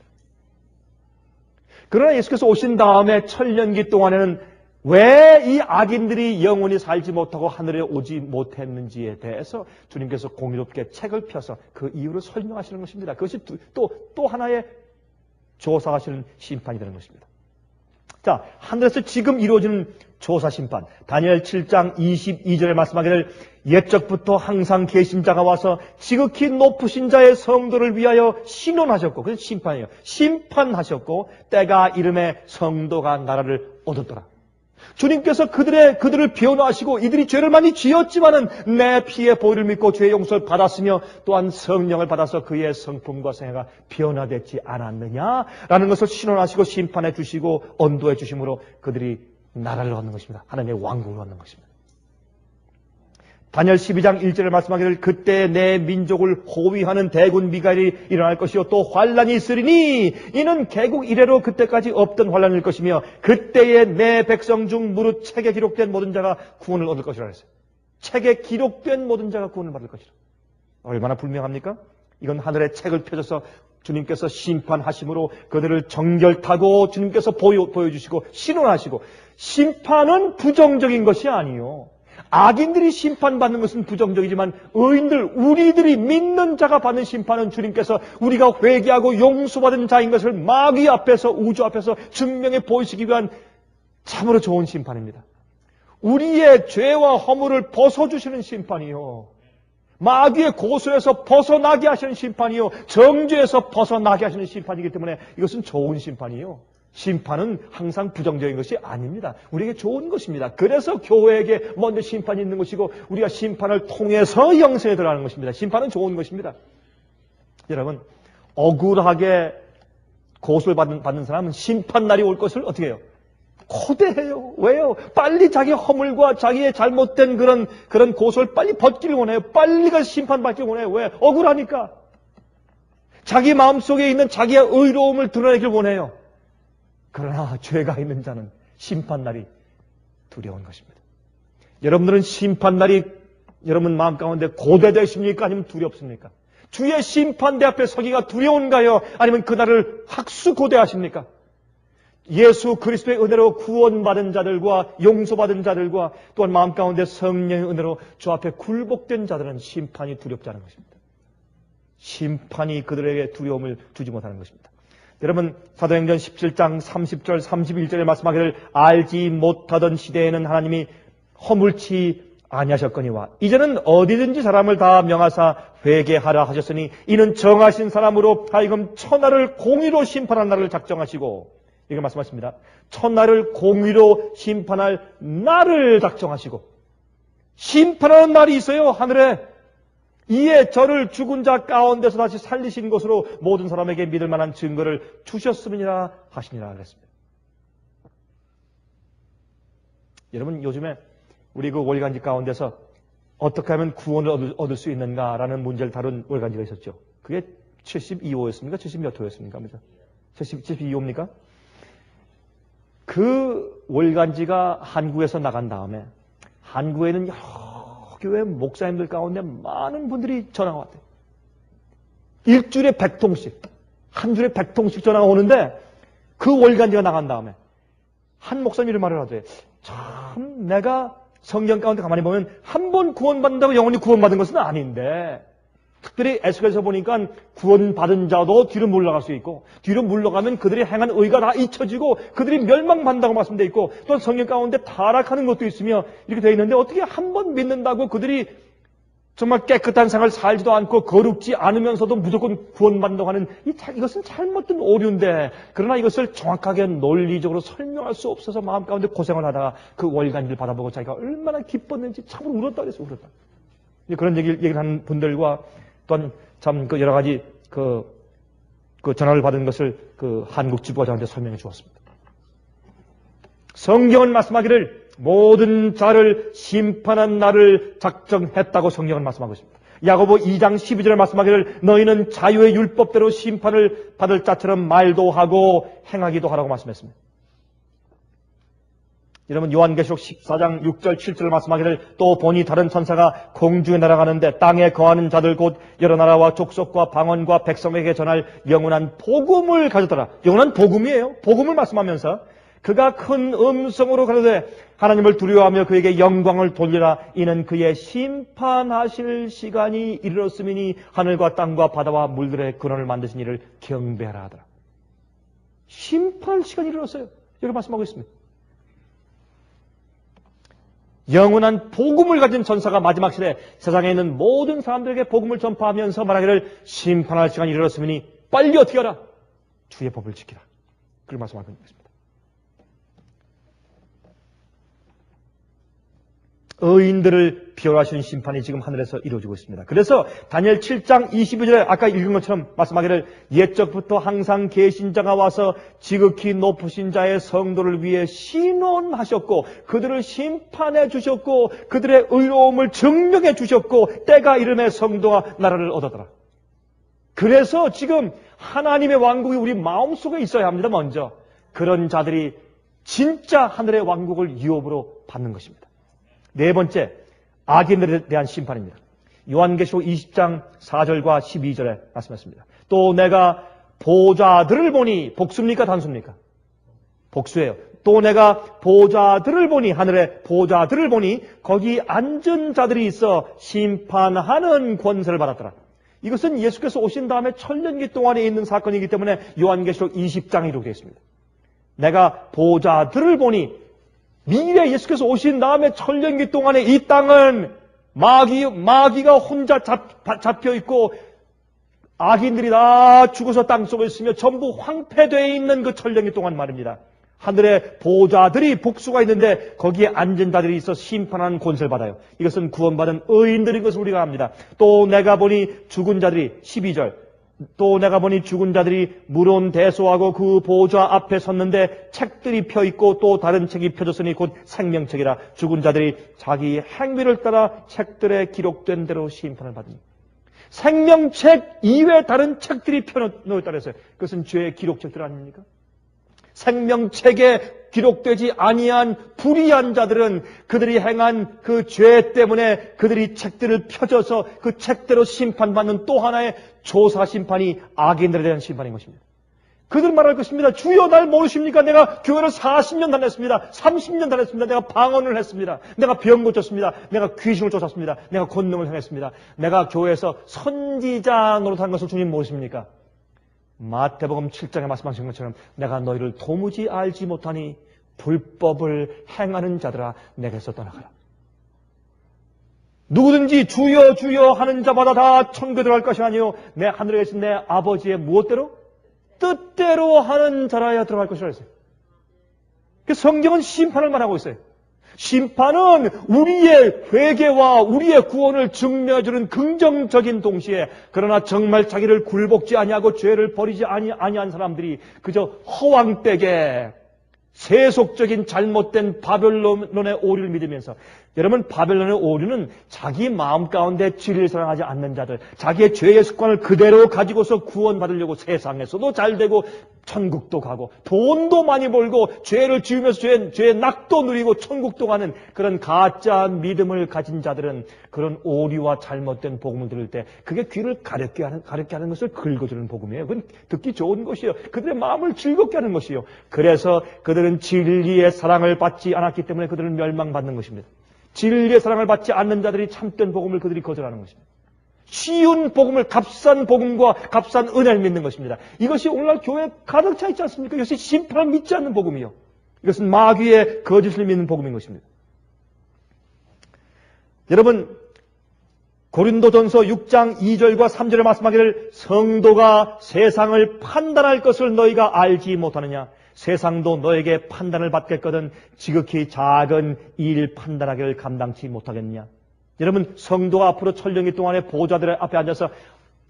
그러나 예수께서 오신 다음에 천년기 동안에는 왜 이 악인들이 영원히 살지 못하고 하늘에 오지 못했는지에 대해서 주님께서 공의롭게 책을 펴서 그 이유를 설명하시는 것입니다. 그것이 또 하나의 조사하시는 심판이 되는 것입니다. 자, 하늘에서 지금 이루어지는 조사 심판. 다니엘 7장 22절에 말씀하기를 옛적부터 항상 계신 자가 와서 지극히 높으신 자의 성도를 위하여 신원하셨고, 그래서 심판이에요. 심판하셨고 때가 이름에 성도가 나라를 얻었더라. 주님께서 그들을 변호하시고 이들이 죄를 많이 지었지만은 내 피의 보혈을 믿고 죄의 용서를 받았으며 또한 성령을 받아서 그의 성품과 생애가 변화되지 않았느냐라는 것을 신원하시고 심판해 주시고 언도해 주심으로 그들이 나라를 얻는 것입니다. 하나님의 왕국을 얻는 것입니다. 다니엘 12장 1절에 말씀하기를 그때 내 민족을 호위하는 대군 미가엘이 일어날 것이요 또 환란이 있으리니 이는 개국 이래로 그때까지 없던 환란일 것이며 그때에 내 백성 중 무릇 책에 기록된 모든 자가 구원을 얻을 것이라 했어요. 책에 기록된 모든 자가 구원을 받을 것이라. 얼마나 분명합니까? 이건 하늘의 책을 펴줘서 주님께서 심판하심으로 그들을 정결타고 주님께서 보여주시고 신원하시고 심판은 부정적인 것이 아니요. 악인들이 심판받는 것은 부정적이지만 의인들, 우리들이 믿는 자가 받는 심판은 주님께서 우리가 회개하고 용서받은 자인 것을 마귀 앞에서 우주 앞에서 증명해 보이시기 위한 참으로 좋은 심판입니다. 우리의 죄와 허물을 벗어주시는 심판이요. 마귀의 고소에서 벗어나게 하시는 심판이요. 정죄에서 벗어나게 하시는 심판이기 때문에 이것은 좋은 심판이요. 심판은 항상 부정적인 것이 아닙니다. 우리에게 좋은 것입니다. 그래서 교회에게 먼저 심판이 있는 것이고 우리가 심판을 통해서 영생에 들어가는 것입니다. 심판은 좋은 것입니다. 여러분, 억울하게 고소를 받는 사람은 심판날이 올 것을 어떻게 해요? 고대해요. 왜요? 빨리 자기 허물과 자기의 잘못된 그런 고소를 빨리 벗기를 원해요. 빨리 가서 심판받기를 원해요. 왜? 억울하니까. 자기 마음속에 있는 자기의 의로움을 드러내길 원해요. 그러나 죄가 있는 자는 심판날이 두려운 것입니다. 여러분들은 심판날이 여러분 마음 가운데 고대되십니까? 아니면 두렵습니까? 주의 심판대 앞에 서기가 두려운가요? 아니면 그날을 학수고대하십니까? 예수 그리스도의 은혜로 구원받은 자들과 용서받은 자들과 또한 마음 가운데 성령의 은혜로 주 앞에 굴복된 자들은 심판이 두렵지 않은 것입니다. 심판이 그들에게 두려움을 주지 못하는 것입니다. 여러분, 사도행전 17장 30절 31절에 말씀하기를 알지 못하던 시대에는 하나님이 허물치 아니하셨거니와 이제는 어디든지 사람을 다 명하사 회개하라 하셨으니 이는 정하신 사람으로 하여금 천하를 공의로 심판한 날을 작정하시고, 이렇게 말씀하십니다. 천하를 공의로 심판할 날을 작정하시고, 심판하는 날이 있어요, 하늘에. 이에 저를 죽은 자 가운데서 다시 살리신 것으로 모든 사람에게 믿을 만한 증거를 주셨음이니라 하시니라 그랬습니다. 여러분, 요즘에 우리 그 월간지 가운데서 어떻게 하면 구원을 얻을 수 있는가라는 문제를 다룬 월간지가 있었죠. 그게 72호였습니까? 70몇 호였습니까? 72호입니까? 그 월간지가 한국에서 나간 다음에 한국에는 여러 교회 목사님들 가운데 많은 분들이 전화가 왔대요. 일주일에 100통씩, 한 주에 100통씩 전화가 오는데 그 월간지가 나간 다음에 한 목사님이 말을 하더래요. 참 내가 성경 가운데 가만히 보면 한 번 구원받는다고 영원히 구원받은 것은 아닌데, 특별히 에스겔에서 보니까 구원받은 자도 뒤로 물러갈 수 있고, 뒤로 물러가면 그들이 행한 의가 다 잊혀지고 그들이 멸망받는다고 말씀되어 있고, 또 성경 가운데 타락하는 것도 있으며 이렇게 되어 있는데, 어떻게 한 번 믿는다고 그들이 정말 깨끗한 생활을 살지도 않고 거룩지 않으면서도 무조건 구원받는다고 하는 이것은 잘못된 오류인데, 그러나 이것을 정확하게 논리적으로 설명할 수 없어서 마음 가운데 고생을 하다가 그 월간지를 받아보고 자기가 얼마나 기뻤는지 참으로 울었다 그랬어요. 울었다. 그런 얘기를 하는 분들과 또한 참 그 여러 가지 그 전화를 받은 것을 그 한국 지부가 저한테 설명해 주었습니다. 성경은 말씀하기를 모든 자를 심판한 날을 작정했다고 성경은 말씀하고 있습니다. 야고보 2장 12절에 말씀하기를 너희는 자유의 율법대로 심판을 받을 자처럼 말도 하고 행하기도 하라고 말씀했습니다. 여러분, 요한계시록 14장 6절 7절을 말씀하기를 또 보니 다른 천사가 공중에 날아가는데 땅에 거하는 자들 곧 여러 나라와 족속과 방언과 백성에게 전할 영원한 복음을 가졌더라. 영원한 복음이에요. 복음을 말씀하면서 그가 큰 음성으로 가로되 하나님을 두려워하며 그에게 영광을 돌리라. 이는 그의 심판하실 시간이 이르렀음이니 하늘과 땅과 바다와 물들의 근원을 만드신 이를 경배하라 하더라. 심판할 시간이 이르렀어요. 이렇게 말씀하고 있습니다. 영원한 복음을 가진 전사가 마지막 시대에 세상에 있는 모든 사람들에게 복음을 전파하면서 말하기를 심판할 시간이 이르렀으니 빨리 어떻게 하라? 주의 법을 지키라. 그렇게 말씀하고 있습니다. 의인들을 비열하시는 심판이 지금 하늘에서 이루어지고 있습니다. 그래서 다니엘 7장 22절에 아까 읽은 것처럼 말씀하기를 옛적부터 항상 계신 자가 와서 지극히 높으신 자의 성도를 위해 신원하셨고 그들을 심판해 주셨고 그들의 의로움을 증명해 주셨고 때가 이름의 성도가 나라를 얻었더라. 그래서 지금 하나님의 왕국이 우리 마음속에 있어야 합니다. 먼저 그런 자들이 진짜 하늘의 왕국을 유업으로 받는 것입니다. 네 번째, 악인들에 대한 심판입니다. 요한계시록 20장 4절과 12절에 말씀했습니다. 또 내가 보좌들을 보니, 복수입니까 단수입니까? 복수예요. 또 내가 보좌들을 보니, 하늘의 보좌들을 보니 거기 앉은 자들이 있어 심판하는 권세를 받았더라. 이것은 예수께서 오신 다음에 천년기 동안에 있는 사건이기 때문에 요한계시록 20장에 이렇게 되어 있습니다. 내가 보좌들을 보니, 미래 예수께서 오신 다음에 천년기 동안에 이 땅은 마귀가 혼자 잡혀 있고 악인들이 다 죽어서 땅속에 있으며 전부 황폐되어 있는 그 천년기 동안 말입니다. 하늘의 보좌들이 복수가 있는데 거기에 앉은 자들이 있어 심판하는 권세를 받아요. 이것은 구원받은 의인들인 것을 우리가 압니다. 또 내가 보니 죽은 자들이 12절 또 내가 보니 죽은 자들이 물온 대소하고 그 보좌 앞에 섰는데 책들이 펴있고 또 다른 책이 펴졌으니 곧 생명책이라. 죽은 자들이 자기 행위를 따라 책들에 기록된 대로 심판을 받습니다. 생명책 이외에 다른 책들이 펴놓았다 그랬어요. 그것은 죄의 기록책들 아닙니까? 생명책에 기록되지 아니한 불의한 자들은 그들이 행한 그 죄 때문에 그들이 책들을 펴져서 그 책대로 심판받는 또 하나의 조사 심판이 악인들에 대한 심판인 것입니다. 그들 말할 것입니다. 주여 날 모르십니까? 내가 교회를 40년 다녔습니다. 30년 다녔습니다. 내가 방언을 했습니다. 내가 병 고쳤습니다. 내가 귀신을 쫓았습니다. 내가 권능을 행했습니다. 내가 교회에서 선지자 노릇한 것을 주님 모르십니까? 마태복음 7장에 말씀하신 것처럼 내가 너희를 도무지 알지 못하니 불법을 행하는 자들아 내게서 떠나가라. 누구든지 주여 주여 하는 자마다 다 천국에 들어갈 것이 아니요 내 하늘에 계신 내 아버지의 무엇대로? 뜻대로 하는 자라야 들어갈 것이라 했어요. 성경은 심판을 말하고 있어요. 심판은 우리의 회개와 우리의 구원을 증명해주는 긍정적인 동시에 그러나 정말 자기를 굴복지 아니하고 죄를 버리지 아니한 사람들이 그저 허황되게 세속적인 잘못된 바벨론의 오류를 믿으면서, 여러분 바벨론의 오류는 자기 마음 가운데 진리를 사랑하지 않는 자들, 자기의 죄의 습관을 그대로 가지고서 구원받으려고 세상에서도 잘되고 천국도 가고 돈도 많이 벌고 죄를 지으면서 죄의 낙도 누리고 천국도 가는 그런 가짜 믿음을 가진 자들은 그런 오류와 잘못된 복음을 들을 때 그게 귀를 가렵게 하는 것을 긁어주는 복음이에요. 그건 듣기 좋은 것이에요. 그들의 마음을 즐겁게 하는 것이에요. 그래서 그들은 진리의 사랑을 받지 않았기 때문에 그들은 멸망받는 것입니다. 진리의 사랑을 받지 않는 자들이 참된 복음을 그들이 거절하는 것입니다. 쉬운 복음을, 값싼 복음과 값싼 은혜를 믿는 것입니다. 이것이 오늘날 교회에 가득 차 있지 않습니까? 이것이 심판을 믿지 않는 복음이요. 이것은 마귀의 거짓을 믿는 복음인 것입니다. 여러분, 고린도전서 6장 2절과 3절에 말씀하기를 성도가 세상을 판단할 것을 너희가 알지 못하느냐? 세상도 너에게 판단을 받겠거든 지극히 작은 일 판단하기를 감당치 못하겠느냐? 여러분, 성도가 앞으로 천년기 동안에 보좌들 앞에 앉아서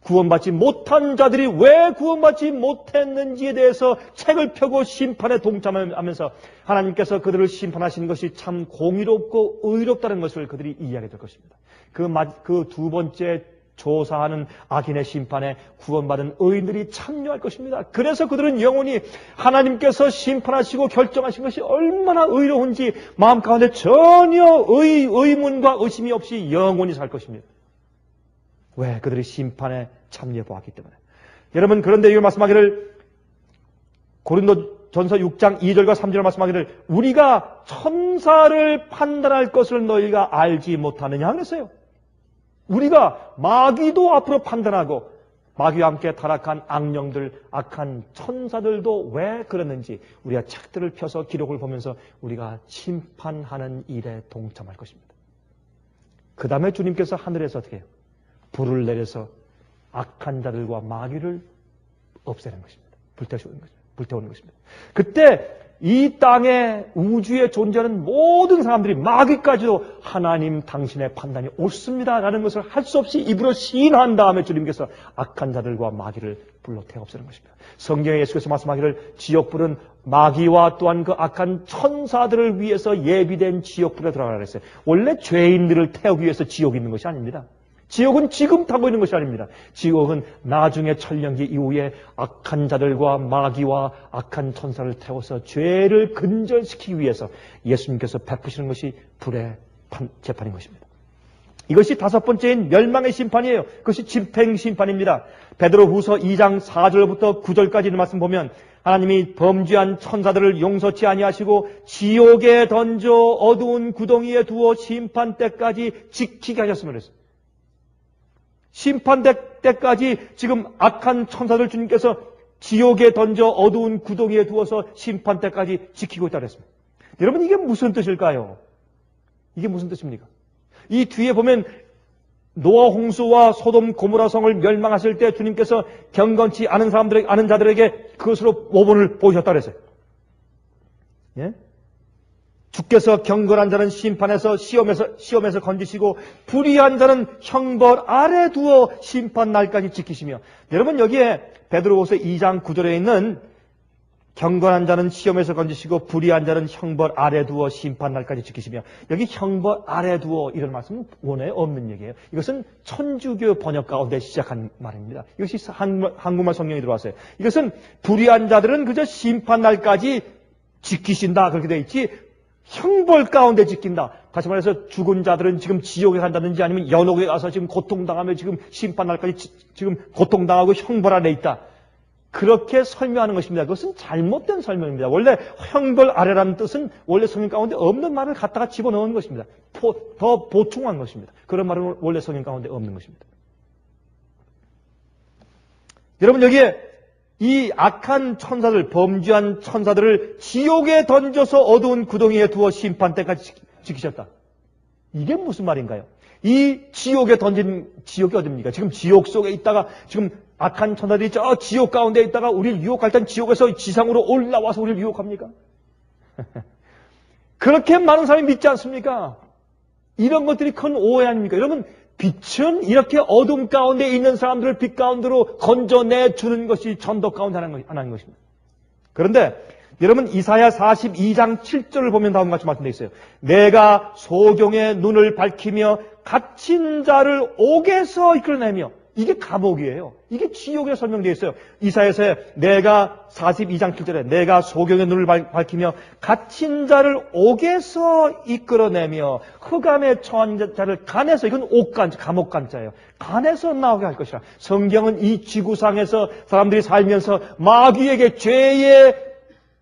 구원받지 못한 자들이 왜 구원받지 못했는지에 대해서 책을 펴고 심판에 동참하면서 하나님께서 그들을 심판하시는 것이 참 공의롭고 의롭다는 것을 그들이 이해하게 될 것입니다. 그 두 번째 조사하는 악인의 심판에 구원받은 의인들이 참여할 것입니다. 그래서 그들은 영원히 하나님께서 심판하시고 결정하신 것이 얼마나 의로운지 마음 가운데 전혀 의문과 의심이 없이 영원히 살 것입니다. 왜? 그들이 심판에 참여해 보았기 때문에. 여러분, 그런데 이 말씀하기를 고린도전서 6장 2절과 3절을 말씀하기를 우리가 천사를 판단할 것을 너희가 알지 못하느냐 그랬어요. 우리가 마귀도 앞으로 판단하고 마귀와 함께 타락한 악령들, 악한 천사들도 왜 그랬는지 우리가 책들을 펴서 기록을 보면서 우리가 심판하는 일에 동참할 것입니다. 그 다음에 주님께서 하늘에서 어떻게 해요? 불을 내려서 악한 자들과 마귀를 없애는 것입니다. 불태우는 것입니다. 그때 이 땅에 우주에 존재하는 모든 사람들이 마귀까지도 하나님 당신의 판단이 옳습니다 라는 것을 할 수 없이 입으로 시인한 다음에 주님께서 악한 자들과 마귀를 불로 태워 없애는 것입니다. 성경에 예수께서 말씀하기를 지옥불은 마귀와 또한 그 악한 천사들을 위해서 예비된 지옥불에 들어가라 그랬어요. 원래 죄인들을 태우기 위해서 지옥이 있는 것이 아닙니다. 지옥은 지금 타고 있는 것이 아닙니다. 지옥은 나중에 천년기 이후에 악한 자들과 마귀와 악한 천사를 태워서 죄를 근절시키기 위해서 예수님께서 베푸시는 것이 불의 재판인 것입니다. 이것이 다섯 번째인 멸망의 심판이에요. 그것이 집행심판입니다. 베드로후서 2장 4절부터 9절까지 말씀 보면 하나님이 범죄한 천사들을 용서치 아니하시고 지옥에 던져 어두운 구덩이에 두어 심판 때까지 지키게 하셨음을 했어요. 심판 때까지 지금 악한 천사들 주님께서 지옥에 던져 어두운 구덩이에 두어서 심판 때까지 지키고 있다고 했습니다. 여러분, 이게 무슨 뜻일까요? 이게 무슨 뜻입니까? 이 뒤에 보면 노아 홍수와 소돔 고모라 성을 멸망하실 때 주님께서 경건치 않은 사람들에게, 아는 자들에게 그것으로 모본을 보이셨다 그랬어요. 예? 주께서 경건한 자는 심판에서 시험에서 건지시고 불의한 자는 형벌 아래 두어 심판 날까지 지키시며. 여러분, 여기에 베드로후서 2장 9절에 있는 경건한 자는 시험에서 건지시고 불의한 자는 형벌 아래 두어 심판 날까지 지키시며, 여기 형벌 아래 두어 이런 말씀은 원어에 없는 얘기예요. 이것은 천주교 번역 가운데 시작한 말입니다. 이것이 한국말 성경에 들어왔어요. 이것은 불의한 자들은 그저 심판 날까지 지키신다 그렇게 되어 있지, 형벌 가운데 지킨다. 다시 말해서 죽은 자들은 지금 지옥에 간다든지 아니면 연옥에 가서 지금 고통당하며 지금 심판 날까지 지금 고통당하고 형벌 아래 있다, 그렇게 설명하는 것입니다. 그것은 잘못된 설명입니다. 원래 형벌 아래라는 뜻은 원래 성경 가운데 없는 말을 갖다가 집어넣은 것입니다. 더 보충한 것입니다. 그런 말은 원래 성경 가운데 없는 것입니다. 여러분, 여기에 이 악한 천사들, 범죄한 천사들을 지옥에 던져서 어두운 구덩이에 두어 심판 때까지 지키셨다. 이게 무슨 말인가요? 이 지옥에 던진, 지옥이 어딥니까? 지금 지옥 속에 있다가, 지금 악한 천사들이 저 지옥 가운데 있다가 우리를 유혹할 땐 지옥에서 지상으로 올라와서 우리를 유혹합니까? 그렇게 많은 사람이 믿지 않습니까? 이런 것들이 큰 오해 아닙니까? 여러분, 빛은 이렇게 어둠 가운데 있는 사람들을 빛 가운데로 건져내주는 것이 전도 가운데 하나인 것입니다. 그런데 여러분, 이사야 42장 7절을 보면 다음과 같이 말씀되어 있어요. 내가 소경의 눈을 밝히며 갇힌 자를 옥에서 이끌어내며. 이게 감옥이에요. 이게 지옥에 설명되어 있어요. 이사야서에 내가 42장 7절에 내가 소경의 눈을 밝히며 갇힌 자를 옥에서 이끌어내며 흑암에 처한 자를 간에서, 이건 옥간, 감옥간자예요. 간에서 나오게 할 것이라. 성경은 이 지구상에서 사람들이 살면서 마귀에게 죄의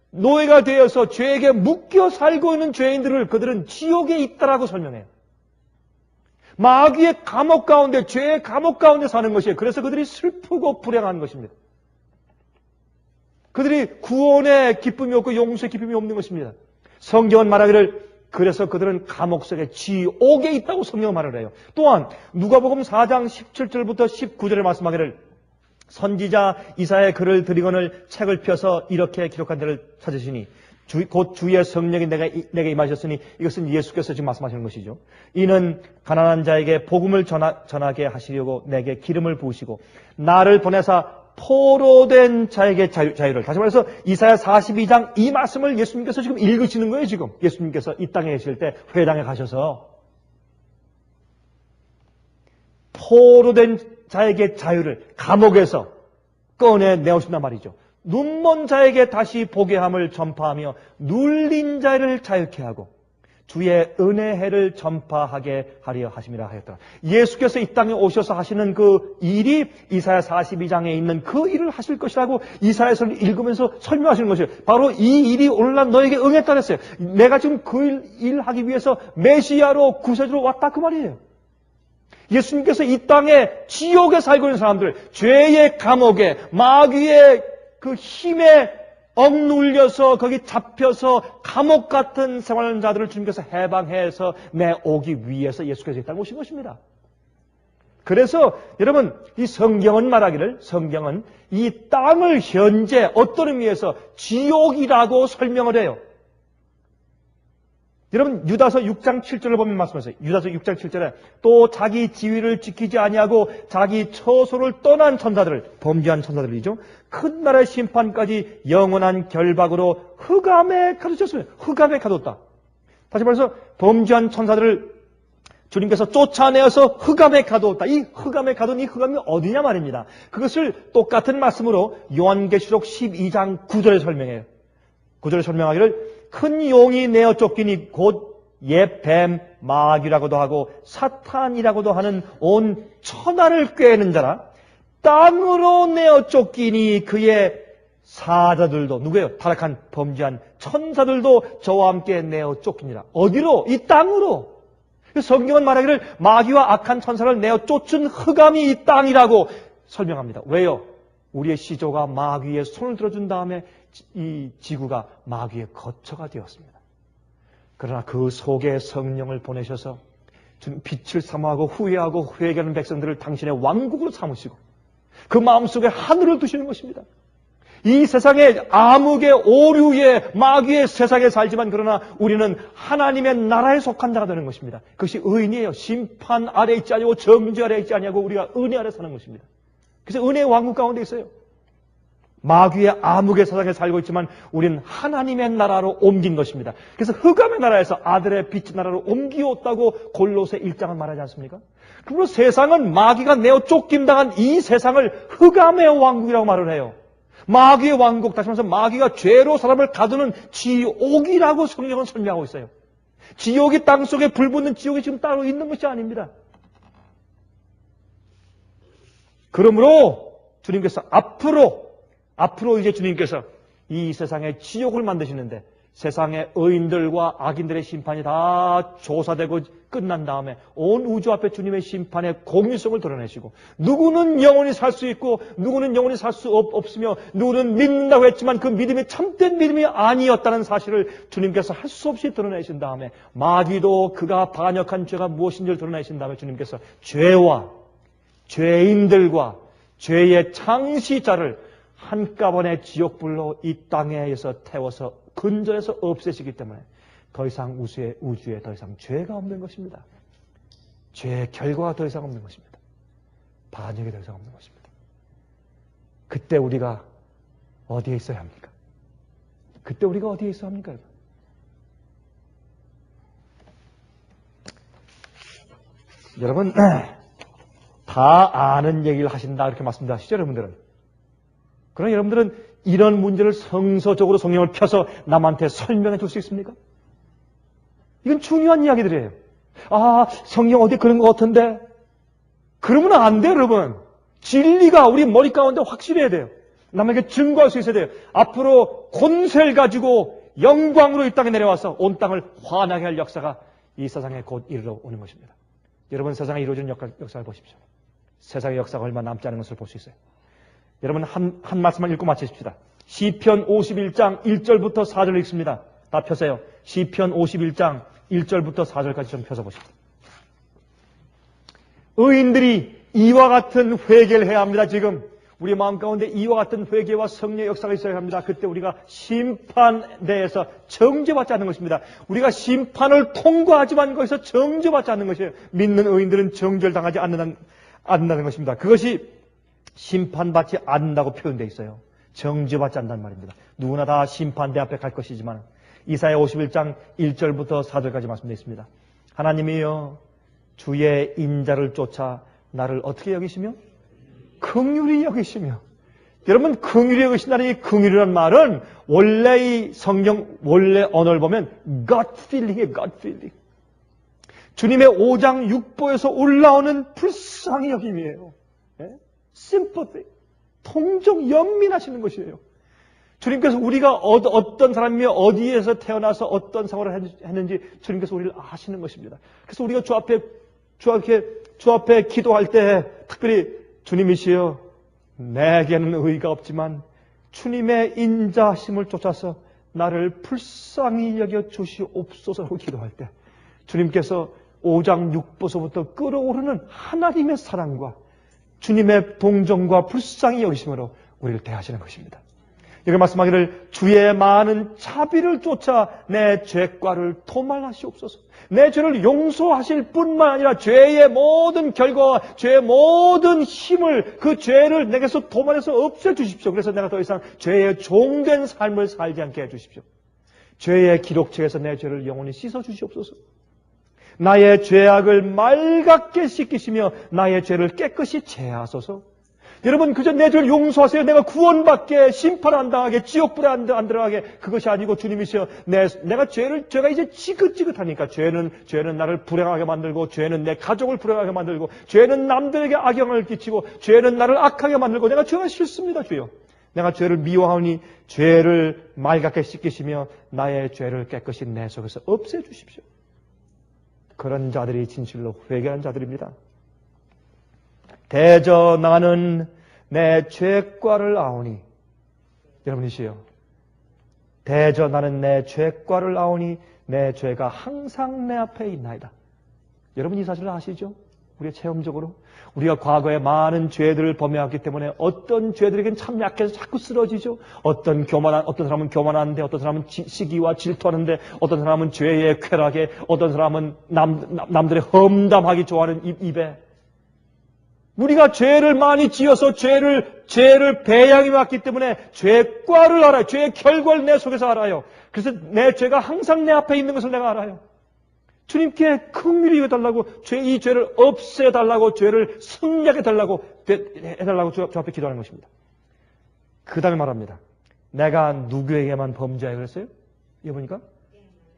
노예가 되어서 죄에게 묶여 살고 있는 죄인들을 그들은 지옥에 있다라고 설명해요. 마귀의 감옥 가운데, 죄의 감옥 가운데 사는 것이에요. 그래서 그들이 슬프고 불행한 것입니다. 그들이 구원의 기쁨이 없고 용서의 기쁨이 없는 것입니다. 성경은 말하기를 그래서 그들은 감옥 속에 지옥에 있다고 성경은 말을 해요. 또한 누가복음 4장 17절부터 19절에 말씀하기를 선지자 이사야의 글을 드리거늘 책을 펴서 이렇게 기록한 데를 찾으시니 곧 주의 성령이 내게 임하셨으니, 이것은 예수께서 지금 말씀하시는 것이죠. 이는 가난한 자에게 복음을 전하게 하시려고 내게 기름을 부으시고 나를 보내사 포로된 자에게 자유를. 다시 말해서 이사야 42장 이 말씀을 예수님께서 지금 읽으시는 거예요. 지금 예수님께서 이 땅에 계실 때 회당에 가셔서 포로된 자에게 자유를 감옥에서 꺼내내오신단 말이죠. 눈먼 자에게 다시 보게 함을 전파하며 눌린 자를 자유케 하고 주의 은혜의 해를 전파하게 하려 하심이라 하였더라. 예수께서 이 땅에 오셔서 하시는 그 일이 이사야 42장에 있는 그 일을 하실 것이라고 이사야서를 읽으면서 설명하시는 것이에요. 바로 이 일이 오늘날 너에게 응했다 그랬어요. 내가 지금 그 일 하기 위해서 메시아로 구세주로 왔다 그 말이에요. 예수님께서 이 땅에 지옥에 살고 있는 사람들, 죄의 감옥에, 마귀의 그 힘에 억눌려서 거기 잡혀서 감옥 같은 생활하는 자들을 주님께서 해방해서 내오기 위해서 예수께서 이 땅에 오신 것입니다. 그래서 여러분, 이 성경은 말하기를, 성경은 이 땅을 현재 어떤 의미에서 지옥이라고 설명을 해요. 여러분, 유다서 6장 7절을 보면 말씀하세요. 유다서 6장 7절에 또 자기 지위를 지키지 아니하고 자기 처소를 떠난 천사들을, 범죄한 천사들이죠, 큰 날의 심판까지 영원한 결박으로 흑암에 가두셨습니다. 흑암에 가뒀다. 다시 말해서 범죄한 천사들을 주님께서 쫓아내어서 흑암에 가두었다. 이 흑암에 가둔 이 흑암이 어디냐 말입니다. 그것을 똑같은 말씀으로 요한계시록 12장 9절에 설명해요. 9절에 설명하기를 큰 용이 내어 쫓기니 곧 옛 뱀 마귀라고도 하고 사탄이라고도 하는 온 천하를 꾀는 자라. 땅으로 내어 쫓기니 그의 사자들도, 누구예요? 타락한 범죄한 천사들도 저와 함께 내어 쫓기니라. 어디로? 이 땅으로. 성경은 말하기를 마귀와 악한 천사를 내어 쫓은 흑암이 이 땅이라고 설명합니다. 왜요? 우리의 시조가 마귀의 손을 들어준 다음에 이 지구가 마귀의 거처가 되었습니다. 그러나 그 속에 성령을 보내셔서 빛을 사모하고 후회하고 회개하는 백성들을 당신의 왕국으로 삼으시고 그 마음속에 하늘을 두시는 것입니다. 이 세상에 암흑의 오류의 마귀의 세상에 살지만 그러나 우리는 하나님의 나라에 속한 자가 되는 것입니다. 그것이 의인이에요. 심판 아래 있지 아니고 정죄 아래 있지 아니고 우리가 은혜 아래 사는 것입니다. 그래서 은혜의 왕국 가운데 있어요. 마귀의 암흑의 세상에 살고 있지만 우리는 하나님의 나라로 옮긴 것입니다. 그래서 흑암의 나라에서 아들의 빛의 나라로 옮기었다고 골로새 1장은 말하지 않습니까? 그러므로 세상은 마귀가 내어 쫓김당한 이 세상을 흑암의 왕국이라고 말을 해요. 마귀의 왕국, 다시 말해서 마귀가 죄로 사람을 가두는 지옥이라고 성경은 설명하고 있어요. 지옥이 땅속에 불 붙는 지옥이 지금 따로 있는 것이 아닙니다. 그러므로 주님께서 앞으로 이제 주님께서 이 세상에 지옥을 만드시는데 세상의 의인들과 악인들의 심판이 다 조사되고 끝난 다음에 온 우주 앞에 주님의 심판의 공의성을 드러내시고 누구는 영원히 살 수 있고 누구는 영원히 살 수 없으며 누구는 믿는다고 했지만 그 믿음이 참된 믿음이 아니었다는 사실을 주님께서 할 수 없이 드러내신 다음에 마귀도 그가 반역한 죄가 무엇인지를 드러내신 다음에 주님께서 죄와 죄인들과 죄의 창시자를 한꺼번에 지옥불로 이 땅에서 태워서 근절해서 없애시기 때문에 더 이상 우주에 더 이상 죄가 없는 것입니다. 죄의 결과가 더 이상 없는 것입니다. 반역이 더 이상 없는 것입니다. 그때 우리가 어디에 있어야 합니까? 그때 우리가 어디에 있어야 합니까? 여러분 다 아는 얘기를 하신다 이렇게 말씀하시죠, 여러분들은. 그러나 여러분들은 이런 문제를 성서적으로 성경을 펴서 남한테 설명해 줄 수 있습니까? 이건 중요한 이야기들이에요. 아, 성경 어디 그런 것 같은데? 그러면 안 돼요, 여러분. 진리가 우리 머리 가운데 확실해야 돼요. 남에게 증거할 수 있어야 돼요. 앞으로 권세를 가지고 영광으로 이 땅에 내려와서 온 땅을 환하게 할 역사가 이 세상에 곧 이르러 오는 것입니다. 여러분 세상에 이루어지는 역사를 보십시오. 세상의 역사가 얼마 남지 않은 것을 볼 수 있어요. 여러분 한 말씀만 읽고 마치십시다. 시편 51장 1절부터 4절 읽습니다. 다 펴세요. 시편 51장 1절부터 4절까지 좀 펴서보십시오. 의인들이 이와 같은 회개를 해야 합니다. 지금 우리 마음 가운데 이와 같은 회개와 성령의 역사가 있어야 합니다. 그때 우리가 심판대에서 정죄받지 않는 것입니다. 우리가 심판을 통과하지만 거기서 정죄받지 않는 것이에요. 믿는 의인들은 정죄를 당하지 않는다는 것입니다. 그것이 심판받지 않는다고 표현되어 있어요. 정죄받지 않는다는 말입니다. 누구나 다 심판대 앞에 갈 것이지만 이사야 51장 1절부터 4절까지 말씀되어 있습니다. 하나님이여 주의 인자를 쫓아 나를 어떻게 여기시며? 긍휼히 여기시며. 여러분 긍휼히 여기신다는 이 긍휼이라는 말은 원래 이 성경 원래 언어를 보면 God feeling이에요. God feeling. 주님의 5장 6보에서 올라오는 불쌍히 여김이에요. sympathy, 통정, 연민하시는 것이에요. 주님께서 우리가 어떤 사람이며 어디에서 태어나서 어떤 생활을 했는지 주님께서 우리를 아시는 것입니다. 그래서 우리가 주 앞에 기도할 때 특별히 주님이시여 내게는 의가 없지만 주님의 인자심을 쫓아서 나를 불쌍히 여겨 주시옵소서라고 기도할 때 주님께서 5장 6보서부터 끓어오르는 하나님의 사랑과 주님의 동정과 불쌍히 여기심으로 우리를 대하시는 것입니다. 이걸 말씀하기를 주의 많은 자비를 쫓아 내 죄과를 도말하시옵소서. 내 죄를 용서하실 뿐만 아니라 죄의 모든 결과와 죄의 모든 힘을 그 죄를 내게서 도말해서 없애주십시오. 그래서 내가 더 이상 죄의 종된 삶을 살지 않게 해주십시오. 죄의 기록책에서 내 죄를 영원히 씻어주시옵소서. 나의 죄악을 맑게 씻기시며 나의 죄를 깨끗이 제하소서. 여러분 그저 내 죄를 용서하세요. 내가 구원받게 심판 안 당하게 지옥불에 안 들어가게 그것이 아니고 주님이시여 죄가 이제 지긋지긋하니까 죄는 나를 불행하게 만들고 죄는 내 가족을 불행하게 만들고 죄는 남들에게 악영을 끼치고 죄는 나를 악하게 만들고 내가 죄가 싫습니다 주여. 내가 죄를 미워하오니 죄를 맑게 씻기시며 나의 죄를 깨끗이 내 속에서 없애주십시오. 그런 자들이 진실로 회개한 자들입니다. 대저 나는 내 죄과를 아오니 여러분이시여 대저 나는 내 죄과를 아오니 내 죄가 항상 내 앞에 있나이다. 여러분 이 사실을 아시죠? 우리가 체험적으로 우리가 과거에 많은 죄들을 범해왔기 때문에 어떤 죄들에겐 참 약해서 자꾸 쓰러지죠. 어떤 사람은 교만한데, 어떤 사람은 시기와 질투하는데, 어떤 사람은 죄의 쾌락에, 어떤 사람은 남들의 험담하기 좋아하는 입에. 우리가 죄를 많이 지어서 죄를 배양해 왔기 때문에 죄과를 알아요. 죄의 결과를 내 속에서 알아요. 그래서 내 죄가 항상 내 앞에 있는 것을 내가 알아요. 주님께 긍휼히 해달라고, 이 죄를 없애달라고, 죄를 승리하게 해달라고 주 앞에 기도하는 것입니다. 그 다음에 말합니다. 내가 누구에게만 범죄하여 그랬어요? 이거 보니까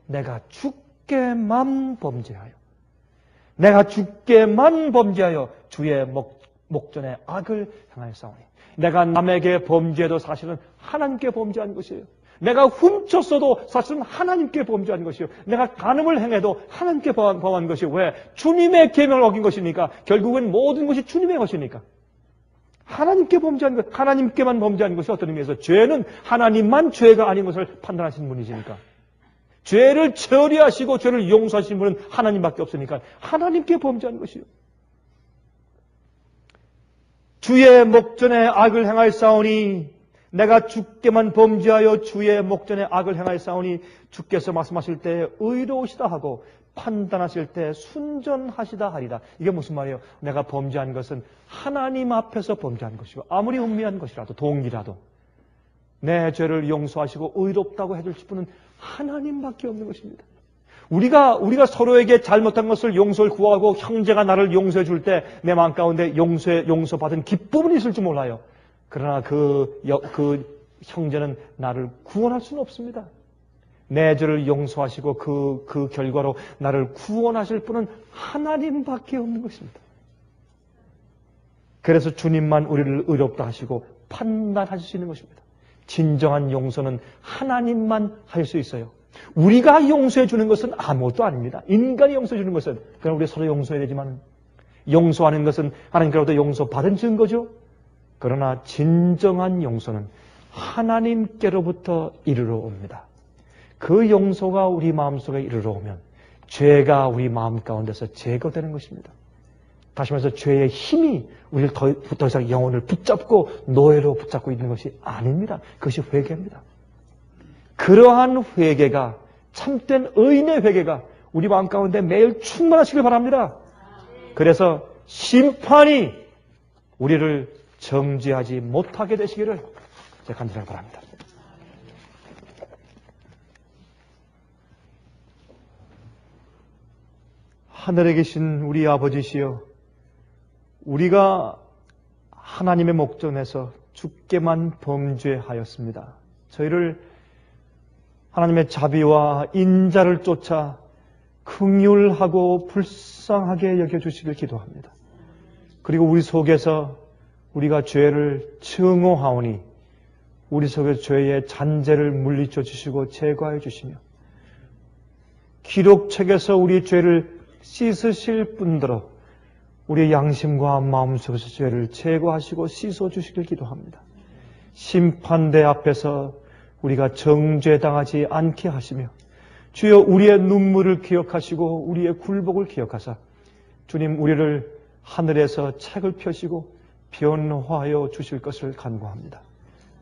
내가 주께만 범죄하여, 내가 주께만 범죄하여 주의 목전에 악을 행하였사오니. 내가 남에게 범죄해도 사실은 하나님께 범죄한 것이에요. 내가 훔쳤어도 사실은 하나님께 범죄한 것이요. 내가 간음을 행해도 하나님께 범한 것이요. 왜? 주님의 계명을 어긴 것이니까. 결국은 모든 것이 주님의 것이니까. 하나님께 범죄한 것, 하나님께만 범죄한 것이 어떤 의미에서 죄는 하나님만 죄가 아닌 것을 판단하시는 분이시니까. 죄를 처리하시고 죄를 용서하시는 분은 하나님밖에 없으니까 하나님께 범죄한 것이요. 주의 목전에 악을 행하였사오니, 내가 주께만 범죄하여 주의 목전에 악을 행하였사오니, 주께서 말씀하실 때 의로우시다 하고 판단하실 때 순전하시다 하리다. 이게 무슨 말이에요? 내가 범죄한 것은 하나님 앞에서 범죄한 것이고, 아무리 은밀한 것이라도, 동기라도 내 죄를 용서하시고 의롭다고 해줄 분은 하나님밖에 없는 것입니다. 우리가 서로에게 잘못한 것을 용서를 구하고 형제가 나를 용서해 줄 때 내 마음 가운데 용서받은 기쁨은 있을 줄 몰라요. 그러나 그 형제는 나를 구원할 수는 없습니다. 내 죄를 용서하시고 그 결과로 나를 구원하실 분은 하나님밖에 없는 것입니다. 그래서 주님만 우리를 의롭다 하시고 판단하실 수 있는 것입니다. 진정한 용서는 하나님만 할 수 있어요. 우리가 용서해 주는 것은 아무것도 아닙니다. 인간이 용서해 주는 것은, 그럼 우리 서로 용서해야 되지만, 용서하는 것은 하나님께로부터 용서받은 증거죠. 그러나 진정한 용서는 하나님께로부터 이르러 옵니다. 그 용서가 우리 마음속에 이르러 오면 죄가 우리 마음 가운데서 제거되는 것입니다. 다시 말해서 죄의 힘이 우리를 더 이상 영혼을 붙잡고 노예로 붙잡고 있는 것이 아닙니다. 그것이 회개입니다. 그러한 회개가, 참된 의인의 회개가 우리 마음 가운데 매일 충만하시길 바랍니다. 그래서 심판이 우리를 정죄하지 못하게 되시기를 제가 간절히 바랍니다. 하늘에 계신 우리 아버지시여, 우리가 하나님의 목전에서 주께만 범죄하였습니다. 저희를 하나님의 자비와 인자를 쫓아 긍휼하고 불쌍하게 여겨주시길 기도합니다. 그리고 우리 속에서 우리가 죄를 증오하오니 우리 속의 죄의 잔재를 물리쳐 주시고 제거해 주시며, 기록책에서 우리 죄를 씻으실 뿐더러 우리의 양심과 마음속에서 죄를 제거하시고 씻어 주시길 기도합니다. 심판대 앞에서 우리가 정죄당하지 않게 하시며, 주여 우리의 눈물을 기억하시고 우리의 굴복을 기억하사 주님 우리를 하늘에서 책을 펴시고 변화하여 주실 것을 간구합니다.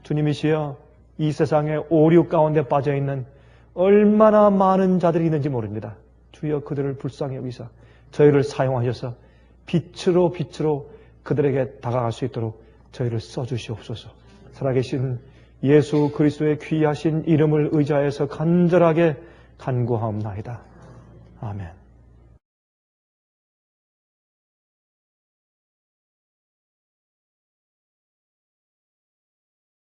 주님이시여, 이 세상에 오류 가운데 빠져있는 얼마나 많은 자들이 있는지 모릅니다. 주여 그들을 불쌍히 여기사 저희를 사용하셔서 빛으로 그들에게 다가갈 수 있도록 저희를 써주시옵소서. 살아계신 예수 그리스도의 귀하신 이름을 의지하여서 간절하게 간구하옵나이다. 아멘.